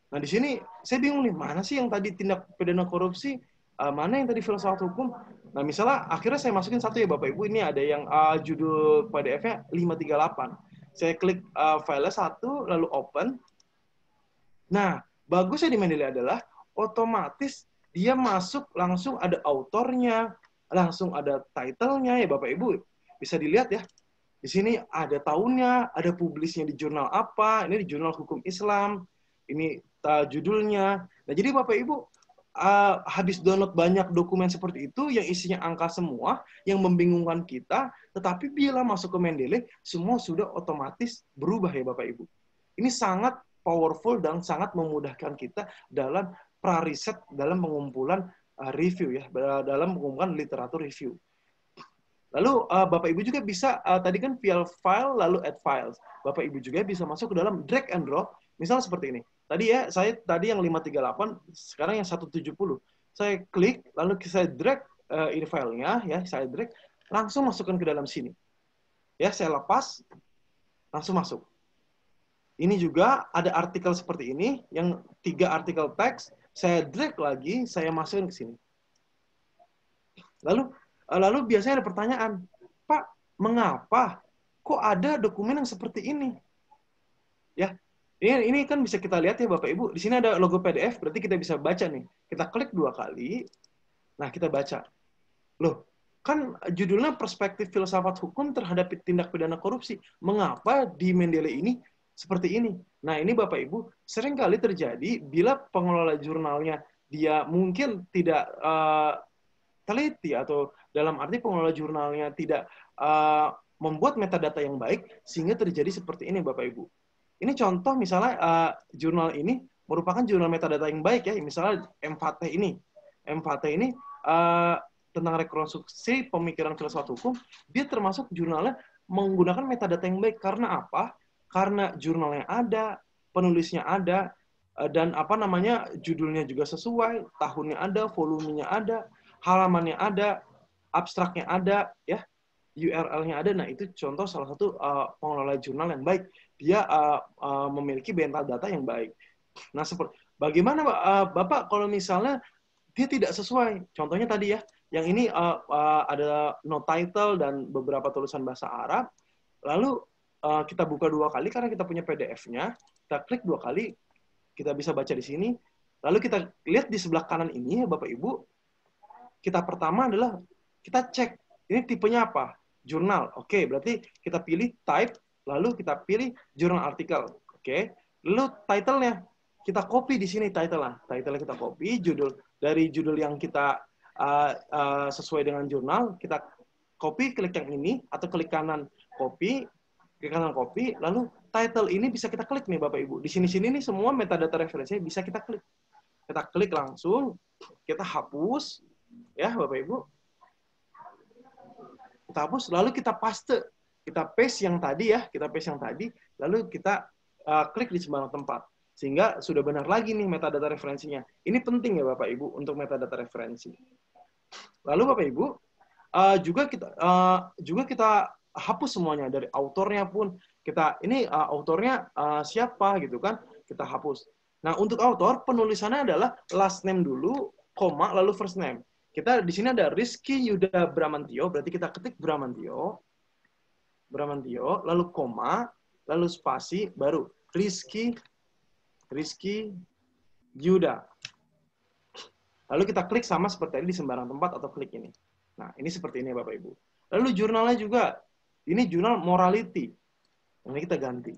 Nah, di sini saya bingung nih, mana sih yang tadi tindak pidana korupsi, mana yang tadi filsafat hukum. Nah, misalnya akhirnya saya masukin satu ya Bapak Ibu, ini ada yang judul PDF-nya 538. Saya klik file satu, lalu open. Nah, bagusnya di Mendeley adalah otomatis dia masuk langsung ada autornya, langsung ada title-nya ya Bapak Ibu. Bisa dilihat ya. Di sini ada tahunnya, ada publisnya di jurnal apa, ini di jurnal hukum Islam, ini judulnya. Nah, jadi Bapak Ibu habis download banyak dokumen seperti itu yang isinya angka semua, yang membingungkan kita, tetapi bila masuk ke Mendeley, semua sudah otomatis berubah ya Bapak Ibu. Ini sangat powerful dan sangat memudahkan kita dalam pra-riset, dalam pengumpulan review ya, dalam pengumpulan literatur review. Lalu Bapak Ibu juga bisa, tadi kan via file lalu add files. Bapak Ibu juga bisa masuk ke dalam drag and drop, misalnya seperti ini. Tadi ya, saya tadi yang 538, sekarang yang 170. Saya klik, lalu saya drag ini filenya, ya, saya drag, langsung masukkan ke dalam sini. Ya, saya lepas, langsung masuk. Ini juga ada artikel seperti ini, yang 3 artikel teks, saya drag lagi, saya masukin ke sini. Lalu biasanya ada pertanyaan, Pak, mengapa kok ada dokumen yang seperti ini? Ya, ini kan bisa kita lihat ya Bapak Ibu. Di sini ada logo PDF, berarti kita bisa baca nih. Kita klik 2 kali, nah kita baca. Loh, kan judulnya perspektif filsafat hukum terhadap tindak pidana korupsi. Mengapa di Mendeley ini seperti ini? Nah, ini Bapak Ibu, sering kali terjadi bila pengelola jurnalnya dia mungkin tidak teliti atau dalam arti pengelola jurnalnya tidak membuat metadata yang baik sehingga terjadi seperti ini Bapak Ibu. Ini contoh misalnya jurnal ini merupakan jurnal metadata yang baik ya, misalnya M4T ini. M4T ini tentang rekonstruksi pemikiran filsafat hukum, dia termasuk jurnalnya menggunakan metadata yang baik. Karena apa? Karena jurnalnya ada, penulisnya ada, dan judulnya juga sesuai, tahunnya ada, volumenya ada, halamannya ada, abstraknya ada, ya, URL-nya ada. Nah, itu contoh salah satu pengelola jurnal yang baik. Dia memiliki bantal data yang baik. Nah, bagaimana Bapak kalau misalnya dia tidak sesuai? Contohnya tadi ya, yang ini ada no title dan beberapa tulisan bahasa Arab. Lalu kita buka 2 kali karena kita punya PDF-nya. Kita klik 2 kali, kita bisa baca di sini. Lalu kita lihat di sebelah kanan ini ya Bapak Ibu. Kita pertama adalah kita cek ini tipenya apa? Jurnal. Oke, berarti kita pilih type, lalu kita pilih jurnal artikel. Oke. Lalu title-nya kita copy di sini title-nya. Title-nya kita copy, dari judul yang kita sesuai dengan jurnal, kita copy, klik yang ini atau klik kanan copy, lalu title ini bisa kita klik nih Bapak Ibu. Di sini-sini nih semua metadata referensinya bisa kita klik. Kita klik langsung, kita hapus ya Bapak Ibu. Kita hapus, lalu kita paste yang tadi ya, lalu kita klik di sembarang tempat. Sehingga sudah benar lagi nih metadata referensinya. Ini penting ya Bapak Ibu untuk metadata referensi. Lalu Bapak Ibu, juga kita hapus semuanya dari autornya pun. Autornya siapa gitu kan, kita hapus. Nah, untuk autor penulisannya adalah last name dulu, koma lalu first name. Kita di sini ada Rizky Yuda Bramantio, berarti kita ketik Bramantio, lalu koma, lalu spasi, baru Rizky Yuda. Lalu kita klik sama seperti tadi di sembarang tempat atau klik ini. Nah, ini seperti ini Bapak Ibu. Lalu jurnalnya juga, ini jurnal morality. Ini kita ganti.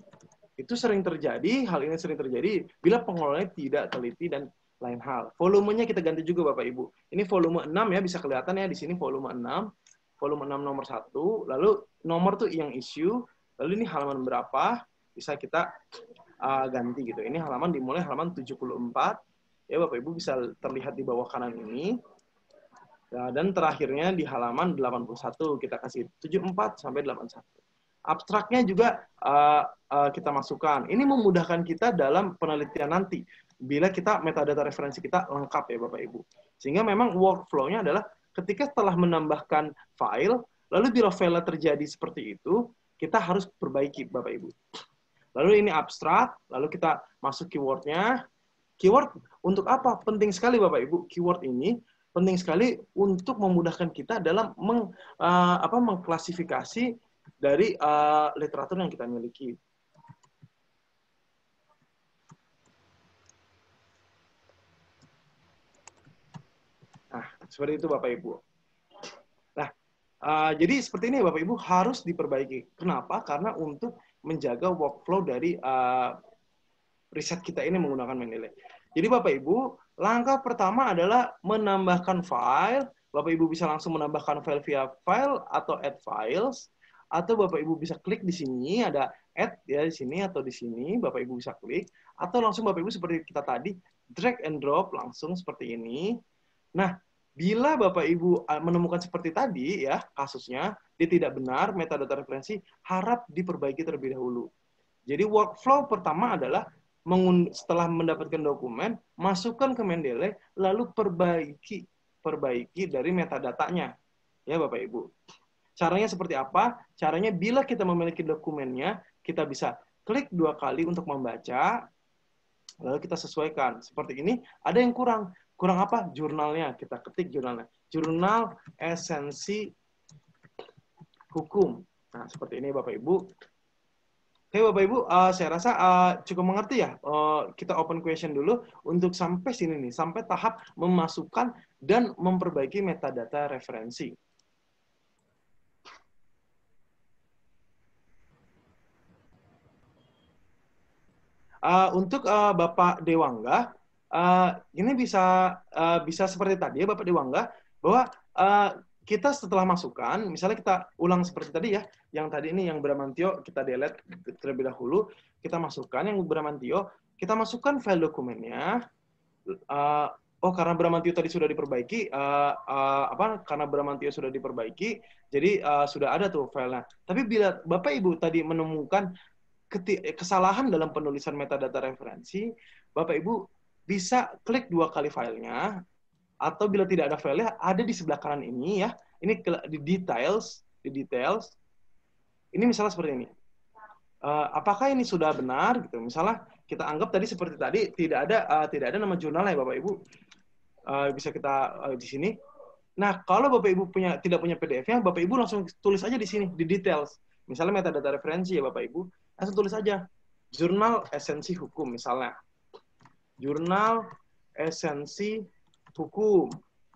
Itu sering terjadi, hal ini sering terjadi bila pengelolanya tidak teliti dan lain hal. Volumenya kita ganti juga Bapak Ibu. Ini volume 6 ya, bisa kelihatan ya di sini volume 6. Volume 6 nomor 1, lalu nomor tuh yang issue, lalu ini halaman berapa, bisa kita ganti gitu. Ini halaman dimulai halaman 74. Ya Bapak Ibu bisa terlihat di bawah kanan ini. Nah, dan terakhirnya di halaman 81 kita kasih 74 sampai 81. Abstraknya juga kita masukkan. Ini memudahkan kita dalam penelitian nanti bila kita metadata referensi kita lengkap ya Bapak Ibu. Sehingga memang workflow-nya adalah ketika setelah menambahkan file, lalu bila file terjadi seperti itu, kita harus perbaiki Bapak Ibu. Lalu ini abstrak, lalu kita masuk keyword-nya. Keyword untuk apa? Penting sekali Bapak Ibu. Keyword ini penting sekali untuk memudahkan kita dalam mengklasifikasi dari literatur yang kita miliki. Nah, seperti itu Bapak Ibu. Nah, jadi seperti ini Bapak Ibu harus diperbaiki. Kenapa? Karena untuk menjaga workflow dari riset kita ini menggunakan Mendeley. Jadi Bapak Ibu, langkah pertama adalah menambahkan file. Bapak Ibu bisa langsung menambahkan file via file atau add files. Atau Bapak Ibu bisa klik di sini, ada add ya di sini atau di sini, Bapak Ibu bisa klik. Atau langsung Bapak Ibu seperti kita tadi, drag and drop langsung seperti ini. Nah, bila Bapak Ibu menemukan seperti tadi ya kasusnya, dia tidak benar, metadata referensi, harap diperbaiki terlebih dahulu. Jadi workflow pertama adalah setelah mendapatkan dokumen, masukkan ke Mendeley, lalu perbaiki dari metadatanya. Ya Bapak Ibu. Caranya seperti apa? Caranya bila kita memiliki dokumennya, kita bisa klik 2 kali untuk membaca, lalu kita sesuaikan. Seperti ini, ada yang kurang. Kurang apa? Jurnalnya. Kita ketik jurnalnya. Jurnal Esensi Hukum. Nah, seperti ini Bapak Ibu. Oke Bapak Ibu, saya rasa cukup mengerti ya. Kita open question dulu untuk sampai sini nih, sampai tahap memasukkan dan memperbaiki metadata referensi. Untuk Bapak Dewangga, ini bisa seperti tadi ya Bapak Dewangga, bahwa kita setelah masukkan, misalnya kita ulang seperti tadi ya, yang tadi ini yang Bramantio kita delete terlebih dahulu, kita masukkan yang Bramantio, kita masukkan file dokumennya. Karena Bramantio tadi sudah diperbaiki, karena Bramantio sudah diperbaiki, jadi sudah ada tuh filenya. Tapi bila Bapak Ibu tadi menemukan kesalahan dalam penulisan metadata referensi, Bapak Ibu bisa klik 2 kali filenya, atau bila tidak ada filenya, ada di sebelah kanan ini ya. Ini di details, ini misalnya seperti ini. Apakah ini sudah benar? Gitu. Misalnya kita anggap tadi seperti tadi tidak ada nama jurnalnya Bapak Ibu. Bisa kita di sini. Nah, kalau Bapak Ibu tidak punya PDF-nya, Bapak Ibu langsung tulis aja di sini di details. Misalnya metadata referensi ya Bapak Ibu, langsung tulis aja jurnal esensi hukum misalnya. Jurnal esensi hukum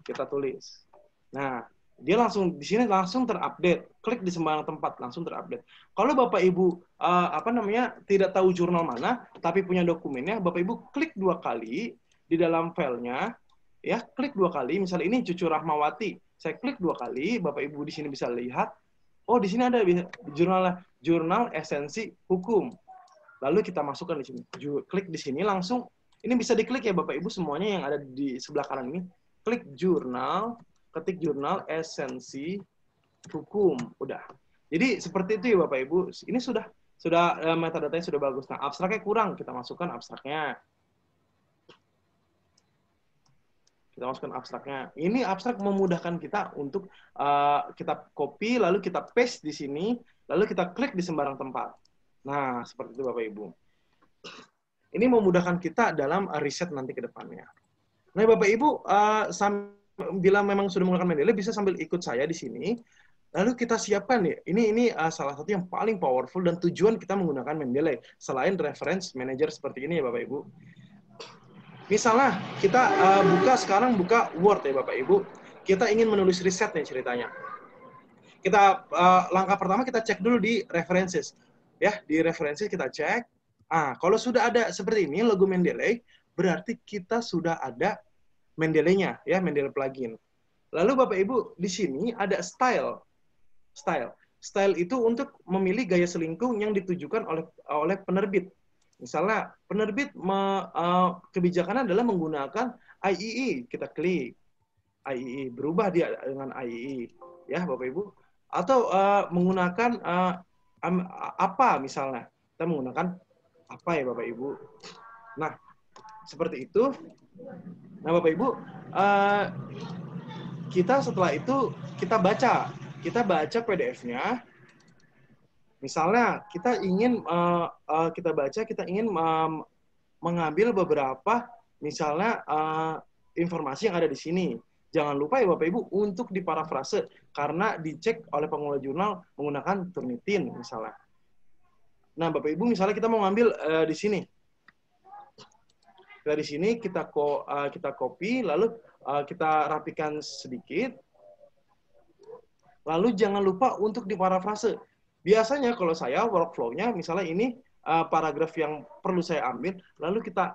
kita tulis. Nah, dia langsung di sini langsung terupdate. Klik di sembarang tempat langsung terupdate. Kalau Bapak Ibu tidak tahu jurnal mana tapi punya dokumennya, Bapak Ibu klik 2 kali di dalam filenya, ya, klik 2 kali. Misalnya ini Cucu Rahmawati. Saya klik 2 kali, Bapak Ibu di sini bisa lihat. Oh, di sini ada jurnal esensi hukum. Lalu kita masukkan di sini. Klik di sini langsung. Ini bisa diklik ya Bapak Ibu semuanya yang ada di sebelah kanan ini. Klik jurnal, ketik jurnal esensi hukum. Udah. Jadi seperti itu ya Bapak Ibu. Ini sudah Sudah metadatanya sudah bagus. Nah, abstraknya kurang, kita masukkan abstraknya. Kita masukkan abstraknya. Ini abstrak memudahkan kita untuk kita copy, lalu kita paste di sini, lalu kita klik di sembarang tempat. Nah, seperti itu Bapak Ibu. Ini memudahkan kita dalam riset nanti ke depannya. Nah, Bapak Ibu, bila memang sudah menggunakan Mendeley, bisa sambil ikut saya di sini. Lalu kita siapkan nih, ini salah satu yang paling powerful dan tujuan kita menggunakan Mendeley. Selain reference manager seperti ini ya Bapak Ibu. Misalnya kita buka Word ya Bapak Ibu. Kita ingin menulis riset nih ceritanya. Kita langkah pertama kita cek dulu di references. Ya, di references kita cek. Kalau sudah ada seperti ini logo Mendeley, berarti kita sudah ada Mendeley-nya ya, Mendeley plugin. Lalu Bapak Ibu di sini ada style. Style itu untuk memilih gaya selingkuh yang ditujukan oleh penerbit. Misalnya penerbit kebijakannya adalah menggunakan IEE, kita klik IEE, berubah dia dengan IEE, ya Bapak Ibu. Atau menggunakan apa misalnya, kita menggunakan apa ya Bapak Ibu. Nah seperti itu. Nah Bapak Ibu, kita setelah itu kita baca PDF-nya. Misalnya kita ingin mengambil beberapa misalnya informasi yang ada di sini. Jangan lupa ya Bapak Ibu untuk diparafrase karena dicek oleh pengelola jurnal menggunakan Turnitin misalnya. Nah Bapak Ibu misalnya kita mau ngambil di sini. Di sini kita copy lalu kita rapikan sedikit. Lalu jangan lupa untuk diparafrase. Biasanya kalau saya workflow-nya misalnya ini paragraf yang perlu saya ambil, lalu kita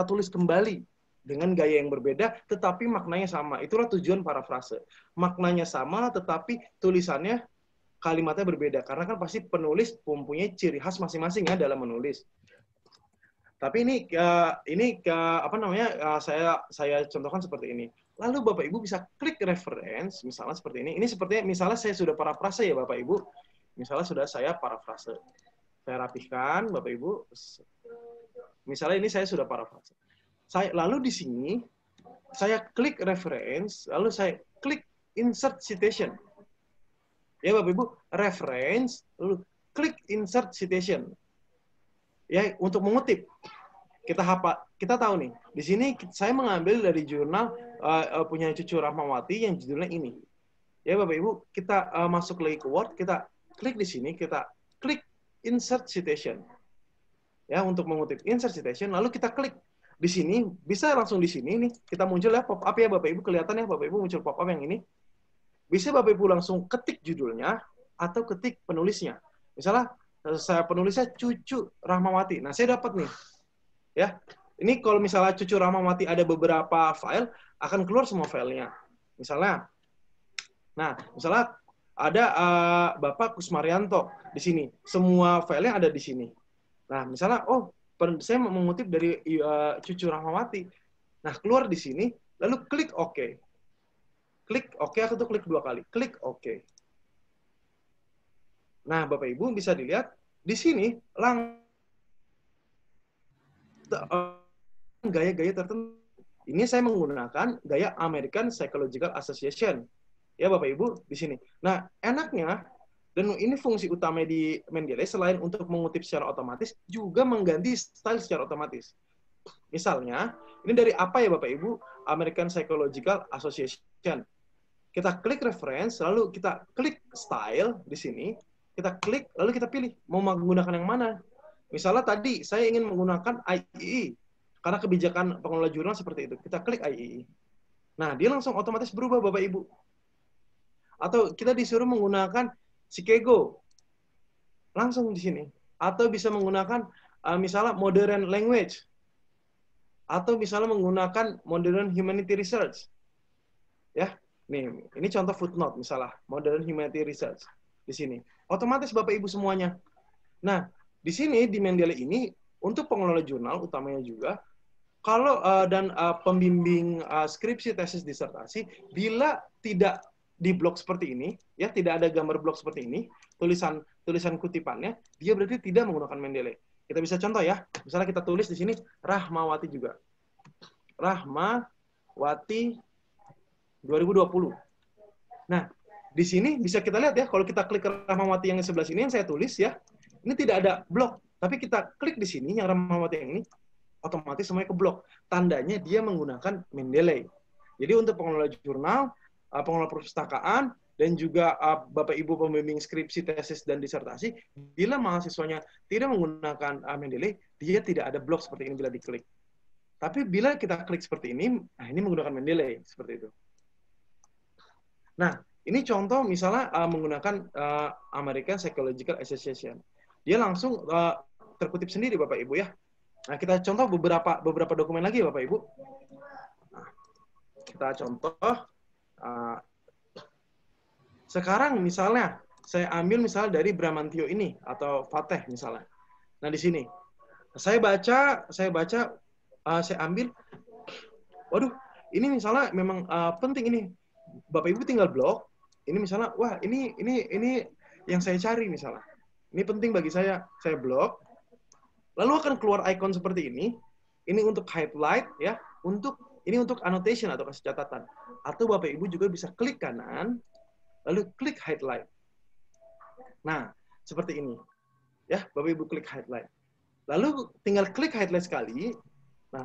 tulis kembali dengan gaya yang berbeda, tetapi maknanya sama. Itulah tujuan parafrase. Maknanya sama, tetapi tulisannya kalimatnya berbeda. Karena kan pasti penulis mempunyai ciri khas masing-masing ya dalam menulis. Tapi saya contohkan seperti ini. Lalu Bapak Ibu bisa klik reference, misalnya seperti ini. Ini sepertinya, misalnya saya sudah parafrase ya Bapak Ibu. Misalnya sudah saya parafrase. Saya rapihkan Bapak Ibu. Misalnya ini saya sudah parafrase. Lalu di sini, saya klik reference, lalu saya klik insert citation. Ya Bapak Ibu, reference, lalu klik insert citation. Ya, untuk mengutip. Kita tahu nih, di sini saya mengambil dari jurnal punya Cucu Rahmawati yang judulnya ini. Ya Bapak Ibu, kita masuk lagi ke Word, kita klik di sini, kita klik insert citation. Ya, untuk mengutip insert citation, lalu kita klik di sini, bisa langsung di sini nih, kita muncul ya pop up ya Bapak Ibu, kelihatan ya Bapak Ibu muncul pop up yang ini. Bisa Bapak Ibu langsung ketik judulnya atau ketik penulisnya. Misalnya saya penulisnya Cucu Rahmawati. Nah, saya dapat nih. Ya. Ini kalau misalnya Cucu Rahmawati ada beberapa file, akan keluar semua filenya. Misalnya ada Bapak Kusmarianto di sini. Semua filenya ada di sini. Nah, misalnya saya mengutip dari Cucu Rahmawati. Nah, keluar di sini, lalu klik OK. Klik OK, aku tuh klik 2 kali. Klik OK. Nah, Bapak Ibu bisa dilihat di sini gaya-gaya tertentu. Ini saya menggunakan gaya American Psychological Association. Ya Bapak Ibu di sini. Nah, enaknya dan ini fungsi utama di Mendeley selain untuk mengutip secara otomatis juga mengganti style secara otomatis. Misalnya, ini dari apa ya Bapak Ibu? American Psychological Association. Kita klik reference, lalu kita klik style di sini, kita klik, lalu kita pilih mau menggunakan yang mana. Misalnya tadi saya ingin menggunakan IEE, karena kebijakan pengelola jurnal seperti itu. Kita klik IEE. Nah, dia langsung otomatis berubah Bapak Ibu. Atau kita disuruh menggunakan Chicago. Langsung di sini. Atau bisa menggunakan misalnya modern language. Atau misalnya menggunakan modern humanity research. Ya. Nih, ini contoh footnote misalnya, modern humanity research di sini. Otomatis Bapak Ibu semuanya. Nah, di sini di Mendeley ini untuk pengelola jurnal utamanya juga kalau pembimbing skripsi, tesis, disertasi, bila tidak di blog seperti ini, ya tidak ada gambar blog seperti ini, tulisan tulisan kutipannya, dia berarti tidak menggunakan Mendeley. Kita bisa contoh ya. Misalnya kita tulis di sini Rahmawati juga. Rahmawati 2020. Nah, di sini bisa kita lihat ya, kalau kita klik Rahmawati yang di sebelah sini yang saya tulis ya, ini tidak ada blok. Tapi kita klik di sini yang Rahmawati yang ini, otomatis semuanya ke blok. Tandanya dia menggunakan Mendeley. Jadi untuk pengelola jurnal, pengelola perpustakaan, dan juga Bapak Ibu pembimbing skripsi, tesis, dan disertasi, bila mahasiswanya tidak menggunakan Mendeley, dia tidak ada blok seperti ini bila diklik. Tapi bila kita klik seperti ini, nah ini menggunakan Mendeley, seperti itu. Nah, ini contoh misalnya menggunakan American Psychological Association. Dia langsung terkutip sendiri, Bapak Ibu ya. Nah, kita contoh beberapa dokumen lagi, Bapak Ibu. Nah, kita contoh. Sekarang misalnya, saya ambil misalnya dari Bramantio ini, atau Fateh misalnya. Nah, di sini. Saya ambil, waduh, ini misalnya memang penting ini. Bapak Ibu tinggal blok, ini misalnya, wah ini yang saya cari misalnya. Ini penting bagi saya blok. Lalu akan keluar icon seperti ini. Ini untuk highlight ya, ini untuk annotation atau kasih catatan. Atau Bapak Ibu juga bisa klik kanan, lalu klik highlight. Nah, seperti ini. Ya, Bapak Ibu klik highlight. Lalu tinggal klik highlight sekali. Nah,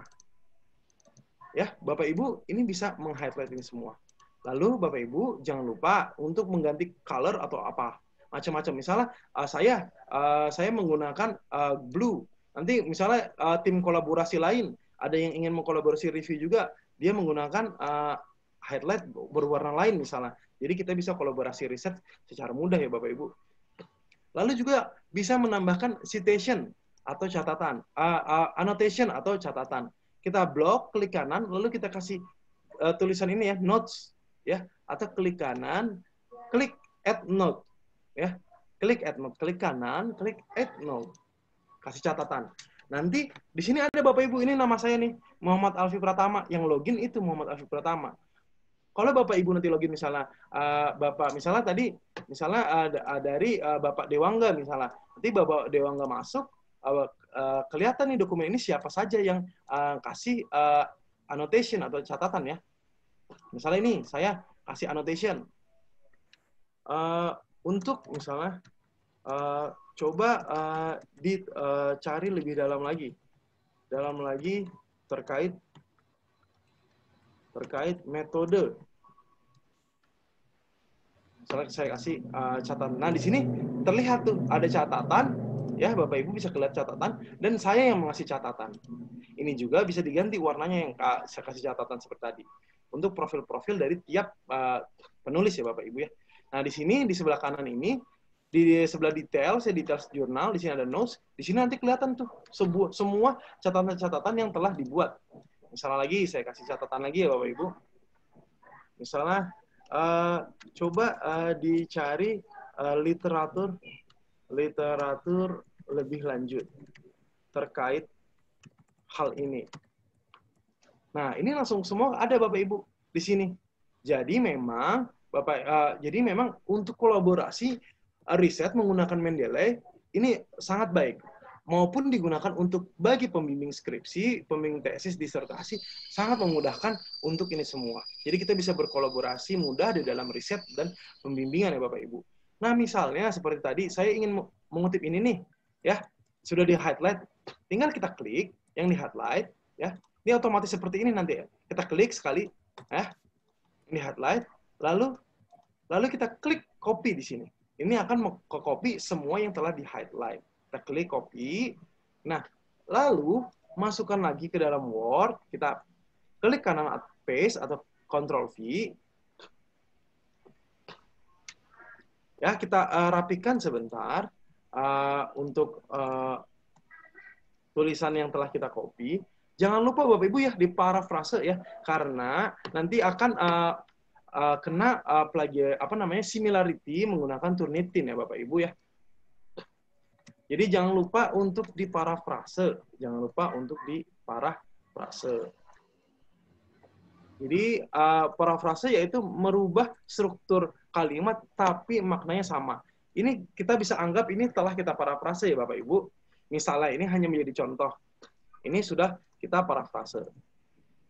ya, Bapak Ibu ini bisa meng-highlight ini semua. Lalu Bapak Ibu jangan lupa untuk mengganti color atau apa. Macam-macam. Misalnya saya menggunakan blue. Nanti misalnya tim kolaborasi lain, ada yang ingin mengkolaborasi review juga, dia menggunakan highlight berwarna lain misalnya. Jadi kita bisa kolaborasi riset secara mudah ya Bapak Ibu. Lalu juga bisa menambahkan citation atau catatan, annotation atau catatan. Kita blok, klik kanan, lalu kita kasih tulisan ini ya, notes ya, atau klik kanan, klik add note ya. Klik add note, klik kanan, klik add note. Kasih catatan. Nanti di sini ada Bapak Ibu, ini nama saya nih, Muhammad Alfi Pratama, yang login itu Muhammad Alfi Pratama. Kalau Bapak Ibu nanti login misalnya Bapak misalnya tadi dari Bapak Dewangga misalnya, nanti Bapak Dewangga masuk, kelihatan nih dokumen ini siapa saja yang kasih annotation atau catatan ya. Misalnya ini saya kasih annotation untuk misalnya coba dicari lebih dalam lagi terkait metode. Misalnya saya kasih catatan. Nah, di sini terlihat tuh ada catatan, ya Bapak Ibu bisa lihat catatan, dan saya yang mengasih catatan. Ini juga bisa diganti warnanya yang saya kasih catatan seperti tadi. Untuk profil-profil dari tiap penulis ya Bapak Ibu ya. Nah, di sini di sebelah kanan ini, di sebelah detail, saya details jurnal, di sini ada notes, di sini nanti kelihatan tuh semua catatan-catatan yang telah dibuat. Misalnya lagi, saya kasih catatan lagi ya Bapak Ibu. Misalnya, coba dicari literatur lebih lanjut terkait hal ini. Nah, ini langsung semua ada Bapak Ibu di sini. Jadi memang untuk kolaborasi riset menggunakan Mendeley ini sangat baik. Maupun digunakan untuk bagi pembimbing skripsi, pembimbing tesis, disertasi, sangat memudahkan untuk ini semua. Jadi kita bisa berkolaborasi mudah di dalam riset dan pembimbingan ya Bapak Ibu. Nah misalnya seperti tadi, saya ingin mengutip ini nih, ya sudah di highlight, tinggal kita klik yang di highlight, ya ini otomatis seperti ini nanti ya. Kita klik sekali, ya ini highlight, lalu kita klik copy di sini. Ini akan copy semua yang telah di highlight. Kita klik copy. Nah, lalu masukkan lagi ke dalam Word. Kita klik kanan paste atau Ctrl V. Ya, kita rapikan sebentar untuk tulisan yang telah kita copy. Jangan lupa Bapak Ibu ya di parafrase ya, karena nanti akan kena similarity menggunakan Turnitin ya Bapak Ibu ya. Jadi jangan lupa untuk diparafrase. Jadi parafrase yaitu merubah struktur kalimat tapi maknanya sama. Ini kita bisa anggap ini telah kita parafrase ya Bapak Ibu. Misalnya ini hanya menjadi contoh. Ini sudah kita parafrase.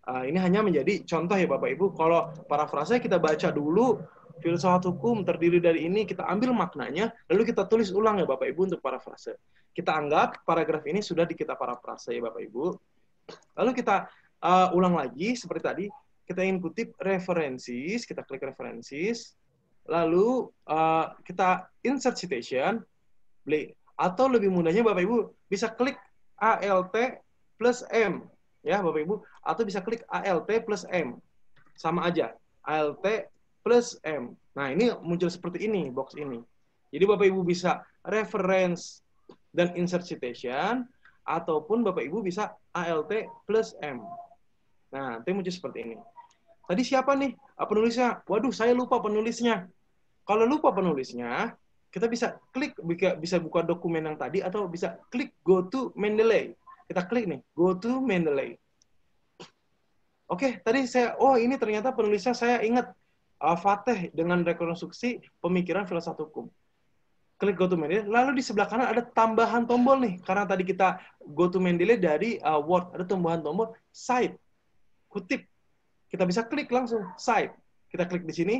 Ini hanya menjadi contoh ya Bapak Ibu. Kalau parafrase kita baca dulu, filsafat hukum terdiri dari ini, kita ambil maknanya, lalu kita tulis ulang ya Bapak Ibu untuk parafrase. Kita anggap paragraf ini sudah kita parafrase ya Bapak Ibu. Lalu kita ulang lagi seperti tadi, kita ingin kutip references, kita klik references, lalu kita insert citation, atau lebih mudahnya Bapak Ibu bisa klik ALT plus M, ya Bapak Ibu, atau bisa klik ALT plus M, sama aja, ALT plus M. Nah ini muncul seperti ini, box ini. Jadi Bapak Ibu bisa reference dan insert citation, ataupun Bapak Ibu bisa ALT plus M. Nah, nanti muncul seperti ini. Tadi siapa nih penulisnya? Waduh, saya lupa penulisnya. Kalau lupa penulisnya, kita bisa klik, bisa buka dokumen yang tadi, atau bisa klik go to Mendeley. Kita klik nih, go to Mendeley. Oke, tadi ini ternyata penulisnya saya ingat, Fateh dengan rekonstruksi pemikiran filsafat hukum. Klik go to Mendeley, lalu di sebelah kanan ada tambahan tombol nih, karena tadi kita go to Mendeley dari Word, ada tambahan tombol cite, kutip. Kita bisa klik langsung cite. Kita klik di sini,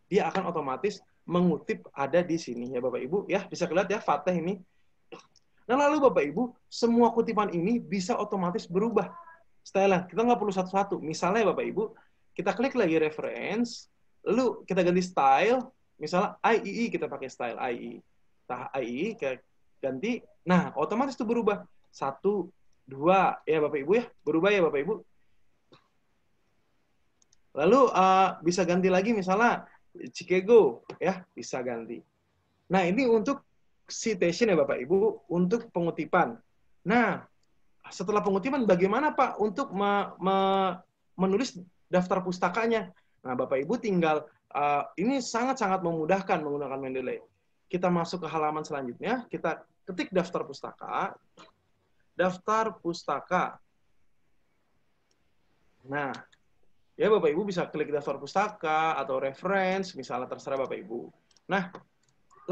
dia akan otomatis mengutip ada di sini ya Bapak Ibu ya, bisa kelihatan ya Fateh ini. Nah lalu Bapak Ibu, semua kutipan ini bisa otomatis berubah style. Kita nggak perlu satu-satu. Misalnya Bapak Ibu, kita klik lagi reference, lalu kita ganti style, misalnya IEE, kita pakai style IEE. Nah, IEE kita ganti, nah otomatis itu berubah. 1, 2 ya Bapak Ibu ya, berubah ya Bapak Ibu. Lalu bisa ganti lagi misalnya Chicago ya, bisa ganti. Nah, ini untuk citation ya Bapak Ibu, untuk pengutipan. Nah, setelah pengutipan bagaimana Pak untuk menulis daftar pustakanya? Nah, Bapak Ibu tinggal ini sangat-sangat memudahkan menggunakan Mendeley. Kita masuk ke halaman selanjutnya, kita ketik daftar pustaka. Daftar pustaka. Nah, ya Bapak Ibu bisa klik daftar pustaka atau reference, misalnya terserah Bapak Ibu. Nah,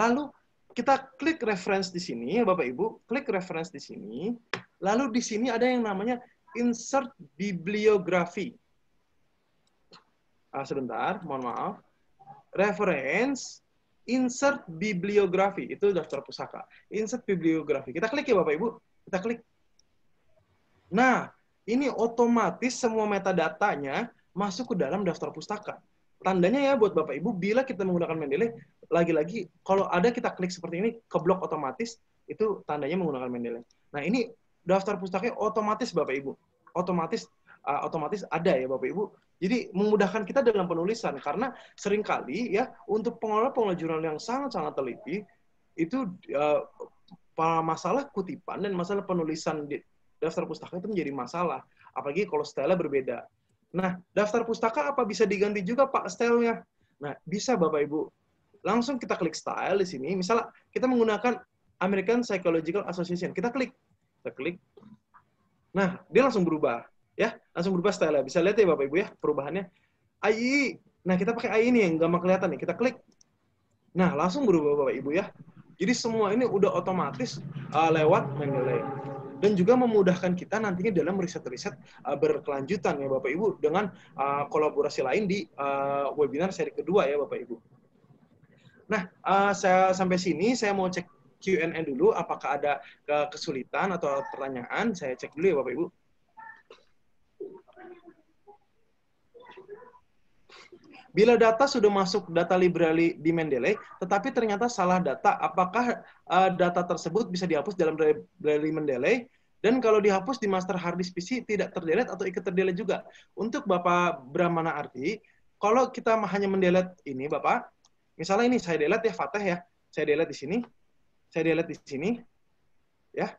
lalu kita klik reference di sini ya Bapak Ibu, klik reference di sini. Lalu di sini ada yang namanya insert bibliografi. Sebentar, mohon maaf. Reference, insert bibliografi, itu daftar pustaka. Insert bibliografi. Kita klik ya Bapak Ibu, kita klik. Nah, ini otomatis semua metadatanya masuk ke dalam daftar pustaka. Tandanya ya buat Bapak Ibu, bila kita menggunakan Mendeley, lagi-lagi kalau ada kita klik seperti ini, ke blok otomatis, itu tandanya menggunakan Mendeley. Nah ini daftar pustaka otomatis Bapak Ibu. Otomatis ada ya Bapak Ibu. Jadi memudahkan kita dalam penulisan, karena seringkali ya untuk pengelola jurnal yang sangat-sangat teliti, itu masalah kutipan dan masalah penulisan di daftar pustaka itu menjadi masalah. Apalagi kalau style berbeda. Nah, daftar pustaka apa bisa diganti juga Pak style-nya? Nah, bisa Bapak Ibu. Langsung kita klik style di sini. Misalnya kita menggunakan American Psychological Association. Kita klik. Nah, dia langsung berubah. Ya, langsung berubah style-nya. Bisa lihat ya Bapak Ibu ya perubahannya. IE. Nah, kita pakai IE ini yang gampang kelihatan nih. Kita klik. Nah, langsung berubah Bapak Ibu ya. Jadi semua ini udah otomatis lewat Mendeley. Dan juga memudahkan kita nantinya dalam riset-riset berkelanjutan ya Bapak Ibu, dengan kolaborasi lain di webinar seri kedua ya Bapak Ibu. Nah, saya sampai sini saya mau cek Q&A dulu, apakah ada kesulitan atau pertanyaan. Saya cek dulu ya Bapak Ibu. Bila data sudah masuk data library di Mendeley, tetapi ternyata salah data, apakah data tersebut bisa dihapus dalam library Mendeley? Dan kalau dihapus di master hard disk PC, tidak terdelete atau ikut terdelete juga? Untuk Bapak Brahmana Arti, kalau kita hanya mendelete ini, Bapak, misalnya ini saya delete ya, Fateh ya, saya delete di sini, saya delete di sini, ya,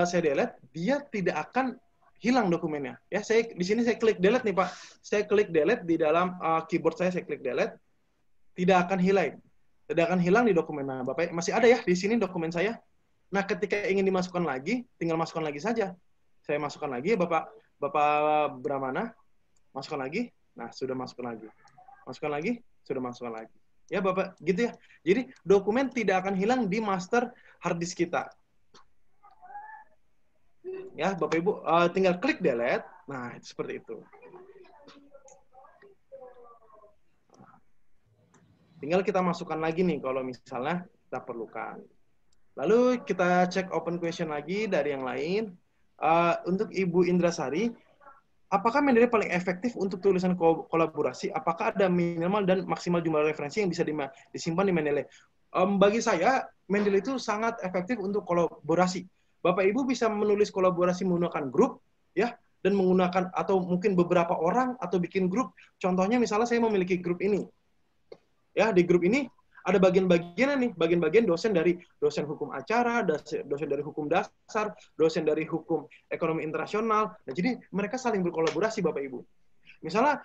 saya delete, dia tidak akan hilang dokumennya. Ya, saya di sini saya klik delete nih Pak. Saya klik delete di dalam keyboard saya klik delete. Tidak akan hilang. Tidak akan hilang di dokumen Bapak. Masih ada ya di sini dokumen saya. Nah, ketika ingin dimasukkan lagi, tinggal masukkan lagi saja. Saya masukkan lagi Bapak Brahmana. Masukkan lagi. Nah, sudah masukkan lagi. Masukkan lagi, sudah masukkan lagi. Ya Bapak, gitu ya. Jadi dokumen tidak akan hilang di master hard disk kita. Ya Bapak Ibu, tinggal klik delete. Nah, seperti itu. Tinggal kita masukkan lagi nih kalau misalnya kita perlukan. Lalu kita cek open question lagi dari yang lain. Untuk Ibu Indrasari, apakah Mendeley paling efektif untuk tulisan kolaborasi? Apakah ada minimal dan maksimal jumlah referensi yang bisa disimpan di Mendeley? Bagi saya, Mendeley itu sangat efektif untuk kolaborasi. Bapak Ibu bisa menulis kolaborasi menggunakan grup, ya, dan menggunakan atau mungkin beberapa orang atau bikin grup. Contohnya misalnya saya memiliki grup ini. Ya, di grup ini ada bagian-bagian nih, bagian-bagian dosen dari dosen hukum acara, dosen dari hukum dasar, dosen dari hukum ekonomi internasional. Nah, jadi mereka saling berkolaborasi Bapak Ibu. Misalnya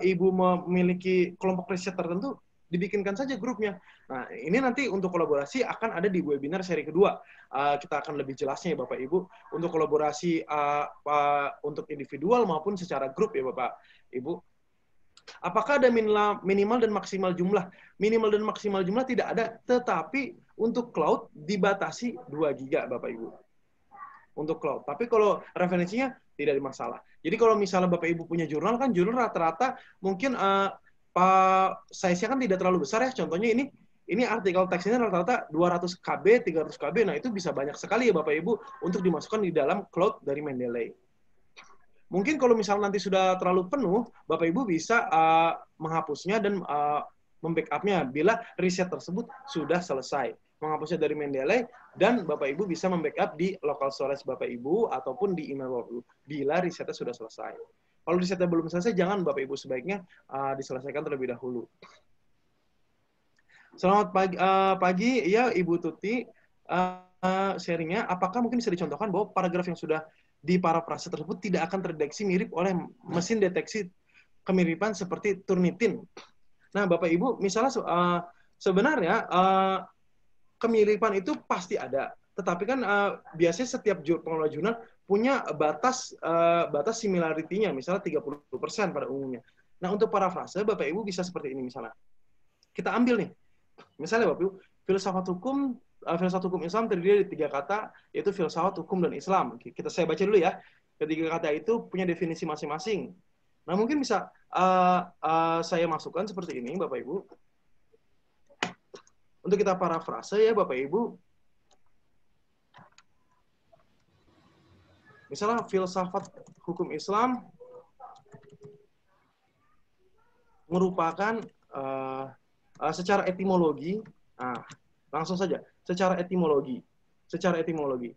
Ibu memiliki kelompok riset tertentu, dibikinkan saja grupnya. Nah, ini nanti untuk kolaborasi akan ada di webinar seri kedua. Kita akan lebih jelasnya ya Bapak Ibu, untuk kolaborasi untuk individual maupun secara grup ya Bapak Ibu. Apakah ada minimal dan maksimal jumlah? Minimal dan maksimal jumlah tidak ada, tetapi untuk cloud dibatasi 2 GB Bapak Ibu. Untuk cloud. Tapi kalau referensinya tidak ada masalah. Jadi kalau misalnya Bapak Ibu punya jurnal, kan jurnal rata-rata mungkin size-nya kan tidak terlalu besar ya. Contohnya ini artikel teksnya rata-rata 200 KB, 300 KB. Nah, itu bisa banyak sekali ya Bapak Ibu untuk dimasukkan di dalam cloud dari Mendeley. Mungkin kalau misalnya nanti sudah terlalu penuh, Bapak Ibu bisa menghapusnya dan membackup-nya bila riset tersebut sudah selesai. Menghapusnya dari Mendeley, dan Bapak Ibu bisa membackup di local storage Bapak Ibu ataupun di email Bapak Ibu bila risetnya sudah selesai. Kalau risetnya belum selesai, jangan Bapak Ibu sebaiknya diselesaikan terlebih dahulu. Selamat pagi, ya Ibu Tuti. Sharingnya, apakah mungkin bisa dicontohkan bahwa paragraf yang sudah di parafrase tersebut tidak akan terdeteksi mirip oleh mesin deteksi kemiripan seperti Turnitin? Nah, Bapak Ibu, misalnya sebenarnya kemiripan itu pasti ada, tetapi kan biasanya setiap pengelola jurnal punya batas similarity-nya, misalnya 30% pada umumnya. Nah, untuk parafrase, Bapak Ibu bisa seperti ini misalnya. Kita ambil nih, misalnya Bapak Ibu, filsafat hukum Islam terdiri dari 3 kata, yaitu filsafat, hukum, dan Islam. Saya baca dulu ya. Ketiga kata itu punya definisi masing-masing. Nah, mungkin bisa saya masukkan seperti ini, Bapak Ibu. Untuk kita parafrase ya, Bapak Ibu. Misalnya filsafat hukum Islam merupakan secara etimologi, langsung saja, secara etimologi,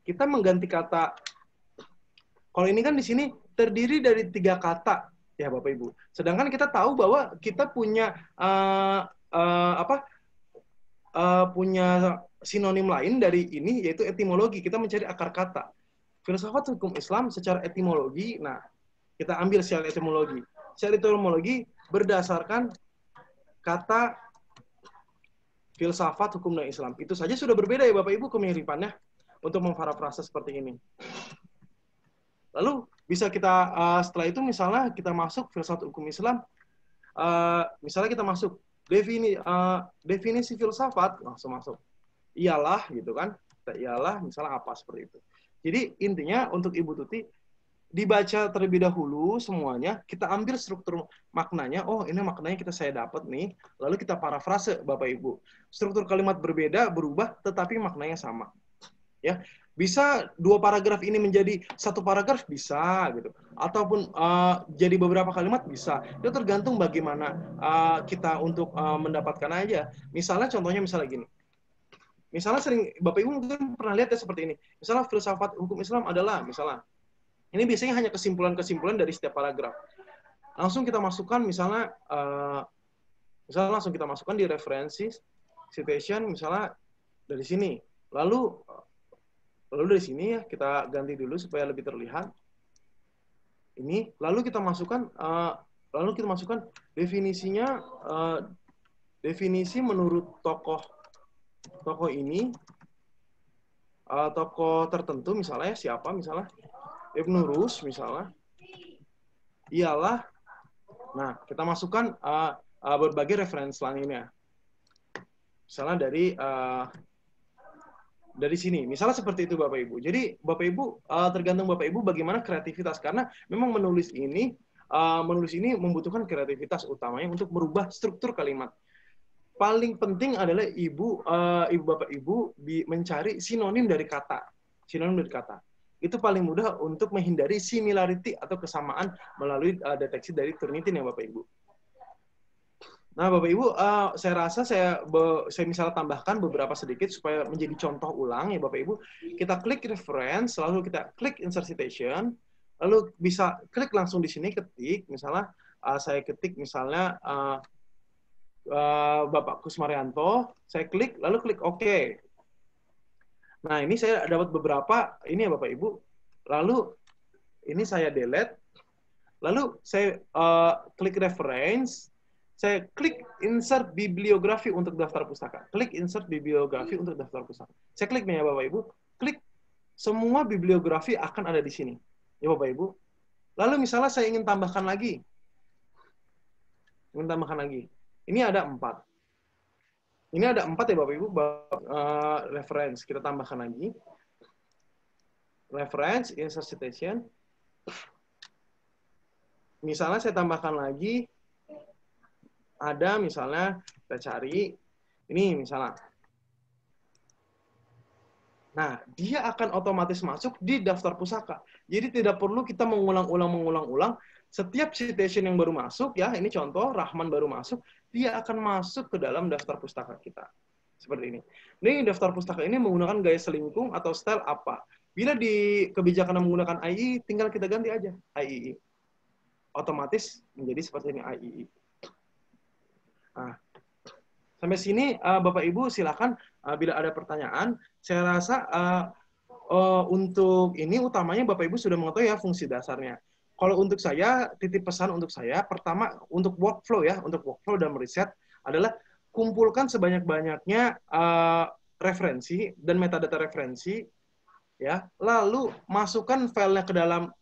kita mengganti kata, kalau ini kan di sini terdiri dari 3 kata, ya Bapak Ibu. Sedangkan kita tahu bahwa kita punya punya sinonim lain dari ini, yaitu etimologi. Kita mencari akar kata. Filsafat hukum Islam secara etimologi, nah kita ambil secara etimologi. Secara etimologi berdasarkan kata filsafat, hukum, dan Islam. Itu saja sudah berbeda ya Bapak Ibu kemiripannya untuk memparafrase seperti ini. Lalu bisa kita setelah itu misalnya kita masuk filsafat hukum Islam, misalnya kita masuk definisi filsafat, langsung masuk. Ialah gitu kan. Ialah misalnya apa seperti itu. Jadi intinya untuk Ibu Tuti dibaca terlebih dahulu semuanya, kita ambil struktur maknanya, oh ini maknanya saya dapat nih, lalu kita parafrase Bapak Ibu. Struktur kalimat berbeda, berubah, tetapi maknanya sama. Ya, bisa 2 paragraf ini menjadi 1 paragraf, bisa gitu. Ataupun jadi beberapa kalimat, bisa. Itu tergantung bagaimana kita untuk mendapatkan aja. Misalnya contohnya misalnya gini. Misalnya sering Bapak Ibu mungkin pernah lihat ya seperti ini. Misalnya filsafat hukum Islam adalah misalnya ini biasanya hanya kesimpulan-kesimpulan dari setiap paragraf. Langsung kita masukkan misalnya langsung kita masukkan di referensi citation misalnya dari sini. Lalu dari sini ya kita ganti dulu supaya lebih terlihat. Ini lalu kita masukkan definisinya, definisi menurut tokoh ini, tokoh tertentu misalnya siapa misalnya Ibnu Rus misalnya, ialah, nah kita masukkan berbagai referensi lainnya. Misalnya dari sini. Misalnya seperti itu Bapak Ibu. Jadi Bapak Ibu tergantung Bapak Ibu bagaimana kreativitas, karena memang menulis ini membutuhkan kreativitas utamanya untuk merubah struktur kalimat. Paling penting adalah ibu bapak ibu mencari sinonim dari kata. Sinonim dari kata. Itu paling mudah untuk menghindari similarity atau kesamaan melalui deteksi dari Turnitin ya Bapak Ibu. Nah, Bapak Ibu, saya rasa saya misalnya tambahkan beberapa sedikit supaya menjadi contoh ulang ya Bapak Ibu. Kita klik reference, lalu kita klik insert citation, lalu bisa klik langsung di sini ketik, misalnya saya ketik misalnya Bapak Kusmaryanto, saya klik, lalu klik OK. Nah, ini saya dapat beberapa, ini ya Bapak Ibu. Lalu ini saya delete, lalu saya klik reference, saya klik insert bibliografi untuk daftar pustaka. Klik insert bibliografi untuk daftar pustaka. Saya klik nih ya Bapak Ibu. Klik semua bibliografi akan ada di sini. Ya Bapak Ibu. Lalu misalnya saya ingin tambahkan lagi. Ini ada 4. Ini ada 4 ya Bapak Ibu. Reference. Kita tambahkan lagi. Reference, insert citation. Misalnya saya tambahkan lagi. Ada misalnya kita cari ini misalnya. Nah, dia akan otomatis masuk di daftar pusaka. Jadi tidak perlu kita mengulang-ulang. Setiap citation yang baru masuk ya, ini contoh Rahman baru masuk, dia akan masuk ke dalam daftar pustaka kita. Seperti ini. Ini daftar pustaka ini menggunakan gaya selingkung atau style apa? Bila di kebijakan menggunakan IEE, tinggal kita ganti aja IEE. Otomatis menjadi seperti ini IEE. Nah, sampai sini Bapak Ibu silakan bila ada pertanyaan. Saya rasa untuk ini utamanya Bapak Ibu sudah mengetahui ya fungsi dasarnya. Kalau untuk saya, titip pesan untuk saya, pertama untuk workflow ya, untuk workflow dan riset adalah kumpulkan sebanyak-banyaknya referensi dan metadata referensi ya. Lalu masukkan filenya ke dalam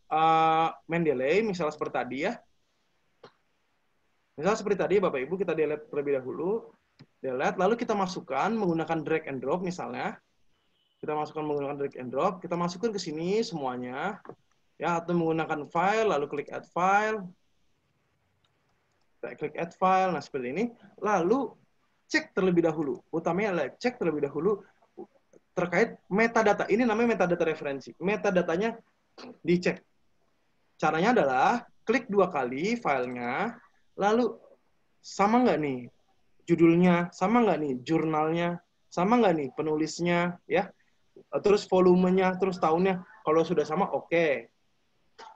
Mendeley misalnya seperti tadi ya. Misalnya seperti tadi, Bapak Ibu, kita delete terlebih dahulu. Delete, lalu kita masukkan menggunakan drag and drop misalnya. Kita masukkan menggunakan drag and drop. Kita masukkan ke sini semuanya. Ya, atau menggunakan file, lalu klik add file. Kita klik add file, nah seperti ini. Lalu cek terlebih dahulu. Utamanya adalah cek terlebih dahulu terkait metadata. Ini namanya metadata referensi. Metadatanya dicek. Caranya adalah klik 2 kali filenya. Lalu sama nggak nih judulnya, sama nggak nih jurnalnya, sama nggak nih penulisnya, ya. Terus volumenya, terus tahunnya. Kalau sudah sama, oke.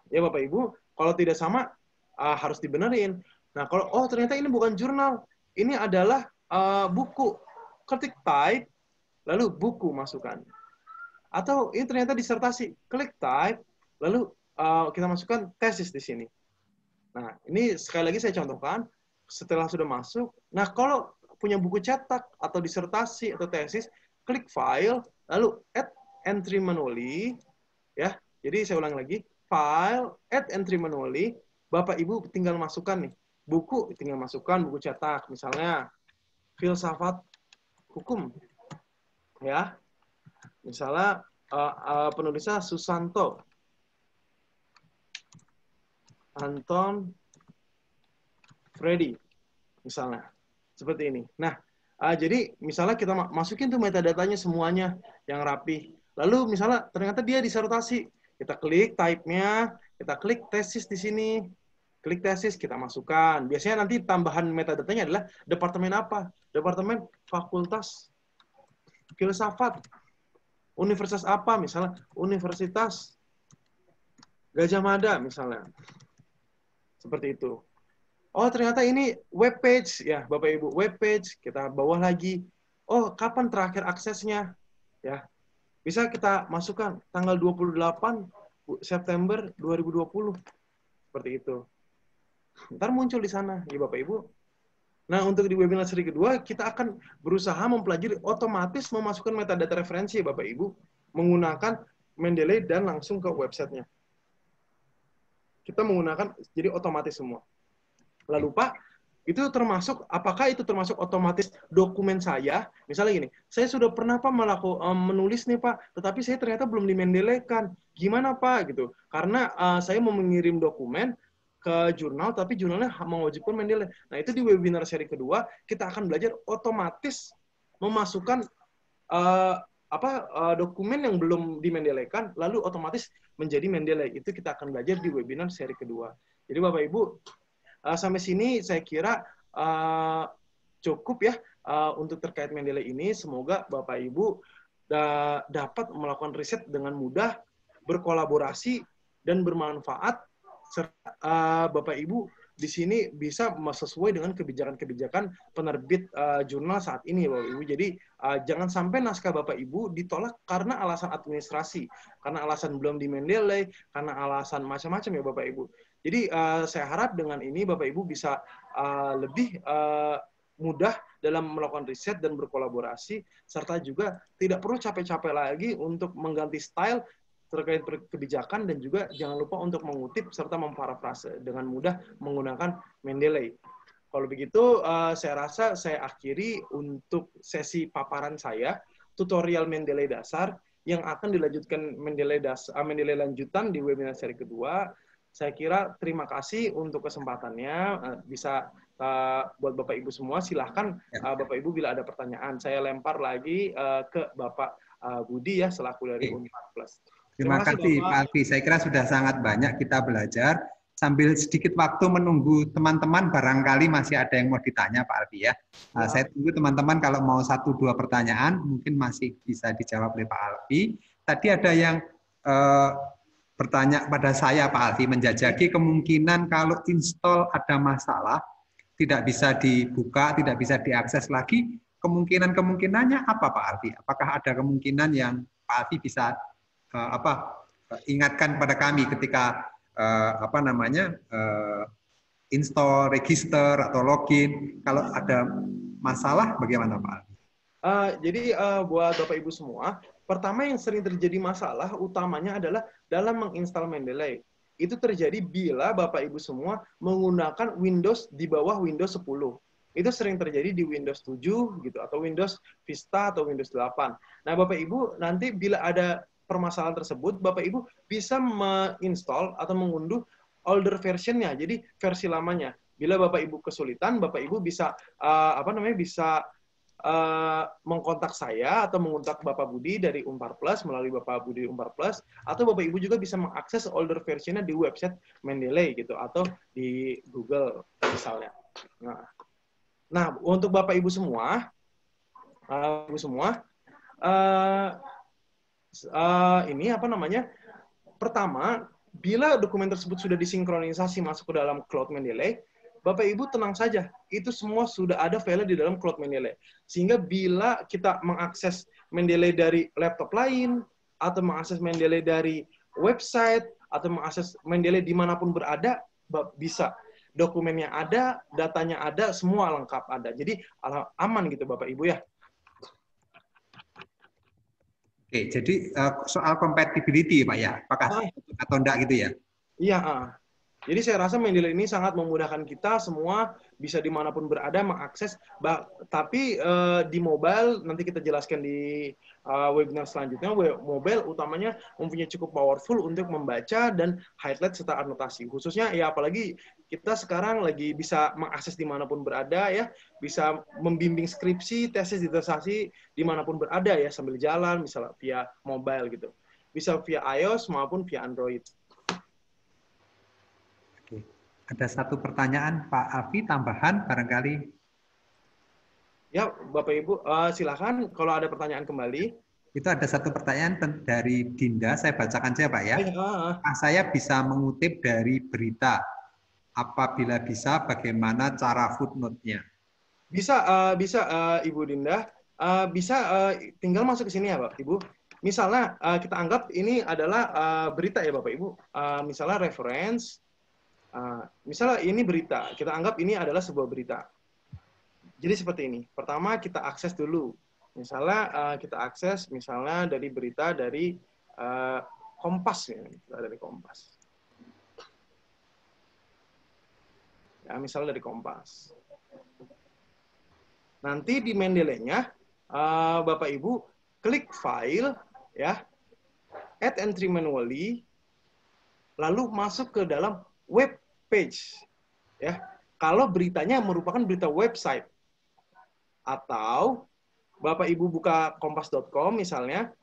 Ya Bapak Ibu, kalau tidak sama harus dibenerin. Nah kalau ternyata ini bukan jurnal, ini adalah buku. Ketik type, lalu buku masukkan. Atau ini ternyata disertasi, klik type, lalu kita masukkan tesis di sini. Nah, ini sekali lagi saya contohkan, setelah sudah masuk, nah kalau punya buku cetak, atau disertasi, atau tesis, klik file, lalu add entry manually, ya, jadi saya ulang lagi, file, add entry manually, Bapak Ibu tinggal masukkan nih, buku tinggal masukkan, buku cetak, misalnya, filsafat hukum, ya, misalnya penulisnya Susanto, Anton Freddy, misalnya. Seperti ini. Nah, jadi misalnya kita masukin tuh metadatanya semuanya yang rapi. Lalu misalnya ternyata dia disertasi. Kita klik type-nya, kita klik tesis di sini. Klik tesis, kita masukkan. Biasanya nanti tambahan metadatanya adalah departemen apa? Departemen Fakultas Filsafat. Universitas apa? Misalnya Universitas Gajah Mada, misalnya. Seperti itu. Oh, ternyata ini web page. Ya, Bapak Ibu, web page. Kita bawah lagi. Oh, kapan terakhir aksesnya? Ya, bisa kita masukkan tanggal 28 September 2020. Seperti itu. Ntar muncul di sana, ya Bapak Ibu. Nah, untuk di webinar seri kedua, kita akan berusaha mempelajari otomatis memasukkan metadata referensi, ya Bapak Ibu, menggunakan Mendeley dan langsung ke websitenya. Kita menggunakan, jadi otomatis semua. Lalu Pak, itu termasuk, apakah itu termasuk otomatis dokumen saya? Misalnya gini, saya sudah pernah Pak menulis nih Pak, tetapi saya ternyata belum dimendelekan. Gimana Pak gitu? Karena saya mau mengirim dokumen ke jurnal, tapi jurnalnya mewajibkan mendeley. Nah itu di webinar seri kedua kita akan belajar otomatis memasukkan dokumen yang belum dimendelekan, lalu otomatis menjadi mendeley. Itu kita akan belajar di webinar seri kedua. Jadi Bapak Ibu, sampai sini saya kira cukup ya untuk terkait Mendeley ini. Semoga Bapak Ibu dapat melakukan riset dengan mudah, berkolaborasi, dan bermanfaat. Serta Bapak Ibu di sini bisa sesuai dengan kebijakan-kebijakan penerbit jurnal saat ini, Bapak Ibu. Jadi jangan sampai naskah Bapak Ibu ditolak karena alasan administrasi, karena alasan belum di Mendeley, karena alasan macam-macam ya Bapak Ibu. Jadi saya harap dengan ini Bapak Ibu bisa lebih mudah dalam melakukan riset dan berkolaborasi, serta juga tidak perlu capek-capek lagi untuk mengganti style terkait kebijakan, dan juga jangan lupa untuk mengutip serta memparafrase dengan mudah menggunakan Mendeley. Kalau begitu, saya rasa saya akhiri untuk sesi paparan saya, tutorial Mendeley dasar, yang akan dilanjutkan Mendeley lanjutan di webinar seri kedua. Saya kira terima kasih untuk kesempatannya. Bisa buat Bapak Ibu semua, silahkan Bapak Ibu bila ada pertanyaan. Saya lempar lagi ke Bapak Budi ya, selaku dari Unpar Plus. Terima kasih Pak Alfi. Saya kira sudah sangat banyak kita belajar. Sambil sedikit waktu menunggu teman-teman, barangkali masih ada yang mau ditanya Pak Alfi ya. Saya tunggu teman-teman kalau mau 1-2 pertanyaan, mungkin masih bisa dijawab oleh Pak Alfi. Tadi ada yang bertanya pada saya Pak Alfi, menjajaki kemungkinan kalau install ada masalah, tidak bisa dibuka, tidak bisa diakses lagi, kemungkinannya apa Pak Alfi? Apakah ada kemungkinan yang Pak Alfi bisa ingatkan pada kami ketika install, register atau login, kalau ada masalah bagaimana Pak Alfi? Jadi buat Bapak Ibu semua, pertama yang sering terjadi masalah utamanya adalah dalam menginstal Mendeley. Itu terjadi bila Bapak Ibu semua menggunakan Windows di bawah Windows 10. Itu sering terjadi di Windows 7 gitu, atau Windows Vista atau Windows 8. Nah, Bapak Ibu nanti bila ada permasalahan tersebut, Bapak Ibu bisa menginstall atau mengunduh older versionnya, jadi versi lamanya. Bila Bapak Ibu kesulitan, Bapak Ibu bisa bisa mengkontak saya atau mengontak Bapak Budi dari Unpar Plus melalui Bapak Budi Unpar Plus, atau Bapak Ibu juga bisa mengakses older versionnya di website Mendeley gitu, atau di Google misalnya. Nah untuk Bapak Ibu semua, ini pertama, bila dokumen tersebut sudah disinkronisasi masuk ke dalam cloud Mendeley, Bapak Ibu tenang saja, itu semua sudah ada file di dalam cloud Mendeley. Sehingga bila kita mengakses Mendeley dari laptop lain, atau mengakses Mendeley dari website, atau mengakses Mendeley dimanapun berada, bisa. Dokumennya ada, datanya ada, semua lengkap ada. Jadi aman gitu Bapak Ibu ya. Oke, jadi soal compatibility Pak ya, apakah atau enggak gitu ya? Iya, jadi saya rasa Mendeley ini sangat memudahkan kita semua, bisa dimanapun berada mengakses. Tapi di mobile, nanti kita jelaskan di webinar selanjutnya, mobile utamanya mempunyai cukup powerful untuk membaca dan highlight serta anotasi. Khususnya ya apalagi kita sekarang lagi bisa mengakses dimanapun berada ya, bisa membimbing skripsi, tesis, disertasi dimanapun berada ya, sambil jalan, misalnya via mobile gitu. Bisa via iOS maupun via Android. Ada satu pertanyaan Pak Alfi tambahan barangkali. Ya, Bapak Ibu, silakan kalau ada pertanyaan kembali. Itu ada satu pertanyaan dari Dinda, saya bacakan saja Pak ya. Saya bisa mengutip dari berita. Apabila bisa, bagaimana cara footnote-nya? Bisa, Ibu Dinda. Bisa tinggal masuk ke sini ya, Pak Ibu. Misalnya kita anggap ini adalah berita ya, Bapak Ibu. Misalnya reference. Misalnya ini berita, kita anggap ini adalah sebuah berita. Jadi seperti ini. Pertama kita akses dulu. Misalnya kita akses misalnya dari berita dari Kompas ya, dari Kompas. Ya, misalnya dari Kompas. Nanti di Mendeley-nya, Bapak Ibu klik file, ya, add entry manually, lalu masuk ke dalam web page, ya. Kalau beritanya merupakan berita website, atau Bapak Ibu buka kompas.com misalnya,